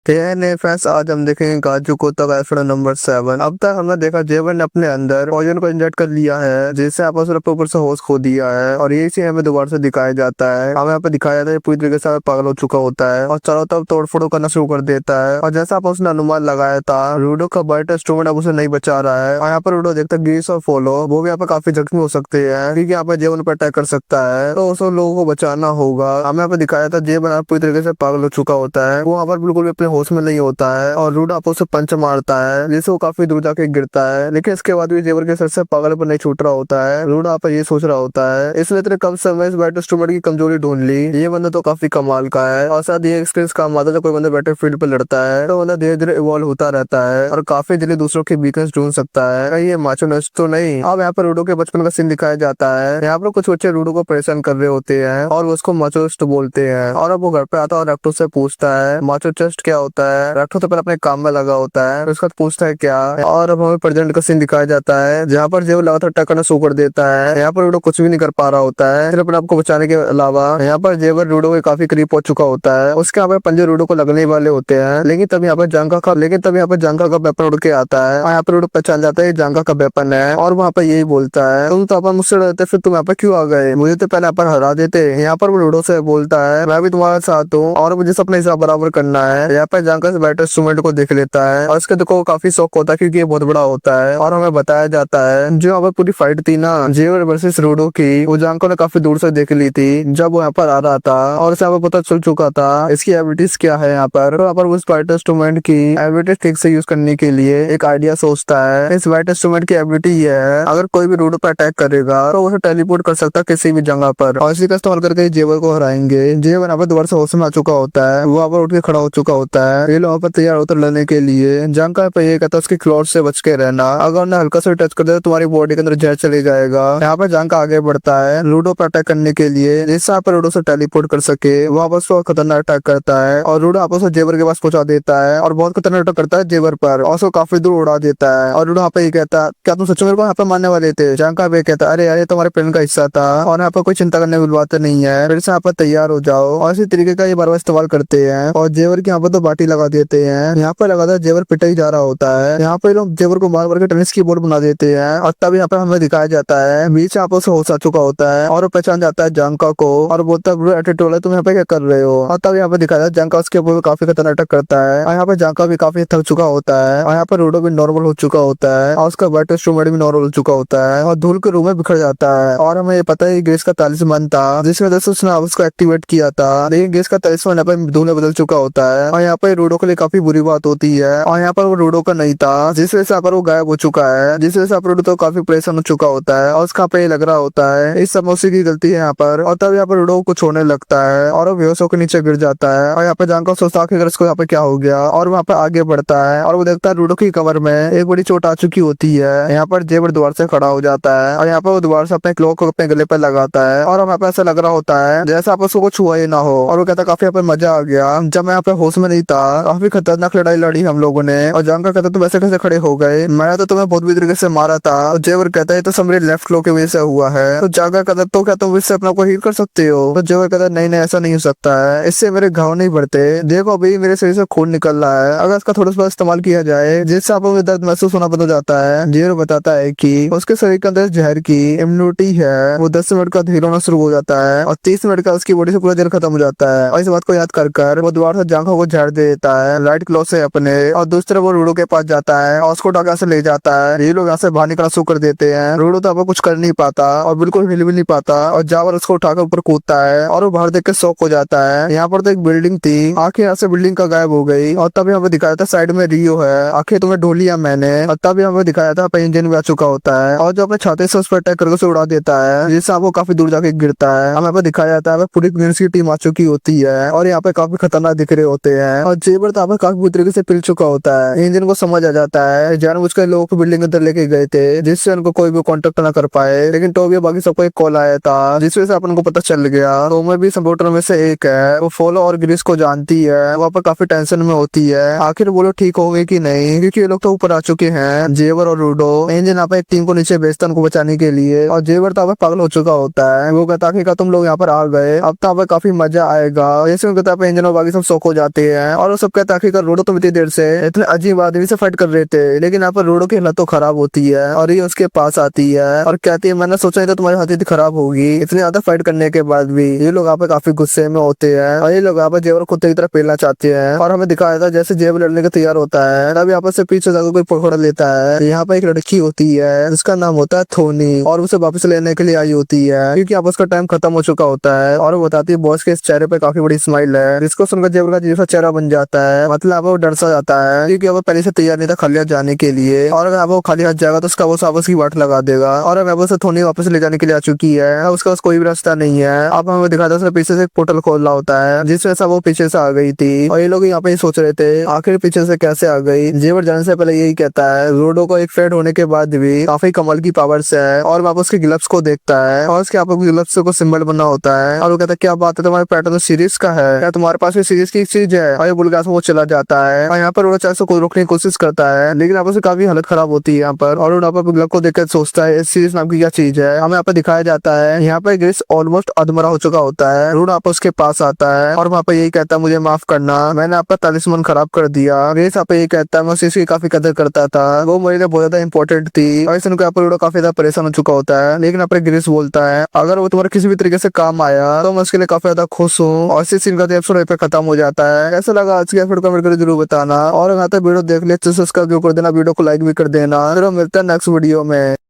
फ्रेंड्स, आज हम देखेंगे काजू कोतक एपिसोड नंबर 7। अब तक हमने देखा जेवर ने अपने अंदर पॉइजन को इंजेक्ट कर लिया है, जिससे आपस में अपने ऊपर से होश खो दिया है। और यही चीज हमें दोबारा से दिखाया जाता है। हमें यहाँ पे दिखाया जाता है पूरी तरीके से पागल हो चुका होता है और चारों तरफ तोड़फोड़ करना शुरू कर देता है। और जैसा आप उसने अनुमान लगाया था, रूडो का बर्ट इंस्ट्रूमेंट अब उसे नहीं बचा रहा है। और यहाँ पर रूडो देखता है ग्रीस और फॉलो वो भी यहाँ पे काफी जख्मी हो सकते हैं, क्योंकि यहाँ पे जेवन पर अटैक कर सकता है। तो उस लोगों को बचाना होगा। हमें यहाँ पे दिखाया था जेवन पूरी तरीके से पागल हो चुका होता है। वो यहाँ पर बिल्कुल भी अपने होश में नहीं होता है और रूड आपस से पंच मारता है, जिससे वो काफी दूर जाके गिरता है। लेकिन इसके बाद भी जेवर के सर से पागल पर नहीं छूट रहा होता है। रूड आप ये सोच रहा होता है, इसने इतने कम समय इस बैटल इंस्ट्रूमेंट की कमजोरी ढूंढ ली। ये बंदा तो काफी कमाल का है और शायद ये एक्सपीरियंस काम आता है जब कोई बंदा बैटल फील्ड पर लड़ता है। तो बंदा धीरे धीरे इवॉल्व होता रहता है और काफी जल्दी दूसरों के वीकनेस ढूंढ सकता है। कहीं ये माचो नस्ट तो नहीं। अब यहाँ पर रूडो के बचपन का सीन दिखाया जाता है। यहाँ पर कुछ बच्चे रूडो को परेशान कर रहे होते हैं और वो उसको माचो नस्ट बोलते हैं। और अब वो घर पे आता है और रेक्टो से पूछता है माचो चेस्ट क्या होता है। रेक्टो तो पहले अपने काम में लगा होता है, उसके बाद पूछता है क्या। और अब हमें प्रेजेंट का सीन दिखाया जाता है, जहाँ पर जेवर लगातार अटैक करना शुरू कर देता है। यहाँ पर रूडो कुछ भी नहीं कर पा रहा होता है सिर्फ अपने आपको बचाने के अलावा। यहाँ पर जेवर रूडो के काफी करीब पहुंच चुका होता है। उसके यहाँ पर पंजे रूडो को लगने वाले होते हैं, लेकिन तब यहाँ पर जांगा का वेपन उड़ के आता है। और यहाँ पर रूडो पहचान जाता है जांगा का वेपन है और वहाँ पर यही बोलता है तुम तो अपन मुझसे डरते, फिर तुम यहाँ पर क्यों आ गए? मुझे तो पहले यहाँ पर हरा देते। यहाँ पर वो रूडो से बोलता है मैं भी तुम्हारे साथ हूँ और मुझे अपने हिसाब बराबर करना है। यहाँ पर जांगा से बैटर इंस्ट्रूमेंट को देख लेता है और उसके देखो काफी शौक होता है, क्योंकि ये बहुत बड़ा होता है। और हमें बताया जाता है जो यहाँ पर पूरी फाइट थी ना जेवर वर्सेस रूडो की, वो जांको ने काफी दूर से देख ली थी जब वो यहाँ पर आ रहा था और उसे यहाँ पर पता चल चुका था इसकी एबिलिटीज क्या है। यहाँ पर तो यहाँ पर उस फाइट इंस्ट्रूमेंट की एबिलिटी ठीक से यूज करने के लिए एक आइडिया सोचता है। इस फाइट इंस्ट्रूमेंट की एबिलिटी ये है, अगर कोई भी रूडो पर अटैक करेगा तो उसे टेलीपोर्ट कर सकता है किसी भी जगह पर और इसी का इस्तेमाल करके जेवर को हराएंगे। जेवर यहाँ पर दोबारा से होश में आ चुका होता है, वो यहाँ पर उठ के खड़ा हो चुका होता है। ये लोग यहाँ पर तैयार होकर लड़ने के लिए। जांका पे ये कहता है उसके क्लॉथ से बच के रहना, अगर उन्हें हल्का से टच कर दे तो तुम्हारी बॉडी के अंदर जहर चले जाएगा। यहाँ पर जांका आगे बढ़ता है रूडो पर अटैक करने के लिए, जिससे यहाँ पर रूडो से टेलीपोर्ट कर सके। वो आपस को खतरनाक अटैक करता है और रूडो आपस को जेवर के पास पहुंचा देता है और बहुत खतरनाक अटैक करता है जेवर पर और उसको काफी दूर उड़ा देता है। और रूडो यहाँ पे ये कहता है क्या तुम सच में मेरे को यहाँ पे मारने वाले थे? जांका पे कहता है अरे यार ये तुम्हारे प्लान का हिस्सा था और यहाँ पर कोई चिंता करने वाली बात नहीं है, फिर से यहाँ पर तैयार हो जाओ। और इसी तरीके का ये बार बार इस्तेमाल करते हैं और जेवर की यहाँ पर तो बाटी लगा देते हैं। यहाँ पर लगातार जेवर पिटा ही जा रहा होता है। यहाँ पे लोग जेवर को मार मार के टेनिस की बॉल बना देते हैं और तब यहाँ पर हमें दिखाया जाता है बीच यहाँ पर होश आ चुका होता है और वो पहचान जाता है जांका को और बोलता है एटीट्यूड है, तुम यहाँ पे क्या कर रहे हो? और तब यहाँ पे दिखाया जाता है जांका उसके ऊपर काफी खतरनाक अटैक करता है और यहाँ पे जांका भी काफी थक चुका होता है और यहाँ पर रूडो भी नॉर्मल हो चुका होता है और उसका बैटर इंस्ट्रूमेंट भी नॉर्मल हो चुका होता है और धूल के रूम में बिखर जाता है। और हमें ये पता है ग्रेस का तालिस्मान था जिसकी वजह से उसने उसको एक्टिवेट किया था, लेकिन ग्रेस का तालिस्मान यहाँ पर धूल में बदल चुका होता है और यहाँ पर रूडो के लिए काफी बुरी बात होती है। और यहाँ पर वो रूडो का नहीं था, जिस वजह से यहाँ पर वो गायब हो चुका है, जिस वजह से आप रूडो तो काफी परेशान हो चुका होता है और उसका पे लग रहा होता है इस समोसे की गलती है यहाँ पर। और तब यहाँ पर रूडो को छोड़ने लगता है और वो बेहोश होकर नीचे गिर जाता है और यहाँ पे जांका सोचता है इसको यहाँ पे क्या हो गया और वहाँ पे आगे बढ़ता है और वो देखता है रूडो की कमर में एक बड़ी चोट आ चुकी होती है। यहाँ पर जेवर दोबारा से खड़ा हो जाता है और यहाँ पर वो दोबारा से अपने क्लॉक को अपने गले पर लगाता है और वहाँ पे ऐसा लग रहा होता है जैसा आप उसको छुआ ही ना हो। और वो कहता काफी यहाँ पे मजा आ गया, जब मैं यहाँ पे होश में नहीं था काफी खतरनाक लड़ाई लड़ी हम लोगों ने। और जांका कहता तुम ऐसे कैसे खड़े हो गए, मैं तो तुम्हें बहुत बुरी तरीके से मारा था। जेवर कहता है तो सब मेरे लेफ्ट क्लॉक की वजह से हुआ है। तो जांका कहता तो क्या तुम इससे अपना को हील कर सकते हो? तो जेवर कहता नहीं नहीं ऐसा नहीं हो सकता है, इससे मेरे घाव नहीं बढ़ते, देखो अभी मेरे शरीर से खून निकल रहा है, अगर इसका थोड़ा सा इस्तेमाल किया जाए जिससे आपको दर्द महसूस होना बंद हो जाता है। जेवर बताता है कि उसके शरीर के अंदर जहर की इम्यूनिटी है, वो 10 मिनट का हील होना शुरू हो जाता है और 30 मिनट का उसकी बॉडी से पूरा जहर खत्म हो जाता है। और इस बात को याद कर वो दोबारा से जांघों को झाड़ दे देता है लाइट क्लॉथ से अपने और दूसरे वो रूडो के पास जाता है और उसको टाका से ले जाता है। ये लोग यहाँ से बाहर निकलना शुरू कर देते हैं। रूडो तो अब कुछ कर नहीं पाता और बिल्कुल हिल भी नहीं पाता और जावर उसको उठाकर ऊपर कूदता है और वो बाहर देख के शॉक हो जाता है। यहाँ पर तो एक बिल्डिंग थी, आखिर यहाँ से बिल्डिंग का गायब हो गई। और तब यहाँ पे दिखाया था साइड में रियो है, आखिर तुम्हें ढो लिया मैंने। और तब यहाँ पे दिखाया था इंजन भी आ चुका होता है और जो अपने छाते से उस पर अटैक करके उसे उड़ा देता है, जिससे आपको काफी दूर जाके गिरता है। हमें यहाँ पे दिखाया जाता है पूरी क्वींस की टीम आ चुकी होती है और यहाँ पे काफी खतरनाक दिख रहे होते हैं और जेवर तो काफी बुरी तरीके से पिल चुका होता है। इंजन को समझ आ जाता है जानबूझकर लोगों को बिल्डिंग के अंदर लेके गए थे जिससे उनको कोई भी कॉन्टेक्ट ना कर पाए, लेकिन टोबी बाकी सबको एक कॉल आया था जिस वजह से अपन को पता चल गया। तो मैं भी सपोर्टर में से एक है, वो फॉलो और ग्रीस को जानती है, वहाँ पर काफी टेंशन में होती है आखिर वो लोग ठीक हो गए कि नहीं, क्योंकि ये लोग तो ऊपर आ चुके हैं जेवर और रूडो। इंजन यहाँ पे एक टीम को नीचे भेजता उनको बचाने के लिए और जेवर तो पागल हो चुका होता है। वो कहता कि तुम लोग यहाँ पर आ गए, अब तो काफी मजा आएगा। जैसे उनको कहता है इंजन और बाकी सब शौक हो जाते हैं हैं और वो सब कहता है आखिरकार रोडो तुम इतनी देर से इतने अजीब आदमी से फाइट कर रहे थे, लेकिन यहाँ पर रोडो की हालत तो खराब होती है और ये उसके पास आती है और कहती है मैंने सोचा नहीं था तुम्हारी हालत इतनी खराब होगी। इतनी ज्यादा फाइट करने के बाद भी ये लोग यहाँ पे काफी गुस्से में होते हैं और ये लोग यहाँ पे जेवर कुत्ते की तरह पेलना चाहते हैं और हमें दिखाया था जैसे जेवर लड़ने के तैयार होता है तब यहाँ पर से पीछे जाकर कोई पकड़ लेता है। यहाँ पे एक लड़की होती है जिसका नाम होता है थोनी और उसे वापस लेने के लिए आई होती है क्योंकि अब उसका टाइम खत्म हो चुका होता है और वो बताती है बॉस के इस चेहरे पे काफी बड़ी स्माइल है जिसको सुनकर जेवर का जैसा चेहरा बन जाता है। मतलब अब वो डर सा जाता है क्योंकि अब वो पहले से तैयार नहीं था खाली हाथ जाने के लिए और अगर अब वो खाली हाथ जाएगा तो उसका वो वापस की वाट लगा देगा और अब वो थोनी वापस ले जाने के लिए आ चुकी है। अब उसका पास कोई भी रास्ता नहीं है। अब हमें दिखाता है उसने पीछे से एक पोर्टल खोलना होता है जिस वजह से वो पीछे से आ गई थी और ये लोग यहाँ पे सोच रहे थे आखिर पीछे से कैसे आ गई। जेवर जाने से पहले यही कहता है रोडो को एक फ्रेंड होने के बाद भी काफी कमाल की पावर्स है और वापस उसके ग्लव्स को देखता है और उसके आप ग्लव्स को सिंबल बना होता है और वो कहता है क्या बात है तुम्हारे पैटर्न तो सीरीज का है, क्या तुम्हारे पास भी सीरीज की चीज है। और ये बोल के वो चला जाता है और यहाँ पर रोडो चाहे को रोकने की कोशिश करता है लेकिन यहाँ पर काफी हालत खराब होती है यहाँ पर और रोडो पर ग्लव को देखकर सोचता है इस सीरीज नाम की क्या चीज है। हमें यहाँ पर दिखाया जाता है यहाँ पर ग्रेस ऑलमोस्ट अधमरा हो चुका होता है। रोडो आप उसके पास आता है और वहाँ पर यही कहता है मुझे माफ करना, मैंने आपका तालिस्मान खराब कर दिया। ग्रेस यहाँ पे यही कहता है मैं उस चीज की काफी कदर करता था, वो मेरे लिए बहुत ज्यादा इंपॉर्टेंट थी। और इसलिए यहाँ पर रोडो काफी ज्यादा परेशान हो चुका होता है लेकिन यहाँ पर ग्रेस बोलता है अगर वो तुम्हारे किसी भी तरीके से काम आया तो मैं उसके लिए काफी ज्यादा खुश हूँ। और इसी सीन का एपिसोड पे खत्म हो जाता है। ऐसा लगा आज के एपिसोड कमेंट करके जरूर बताना और अगर वीडियो देख ले तो सब्सक्राइब कर देना, वीडियो को लाइक भी कर देना। फिर हम मिलते हैं नेक्स्ट वीडियो में।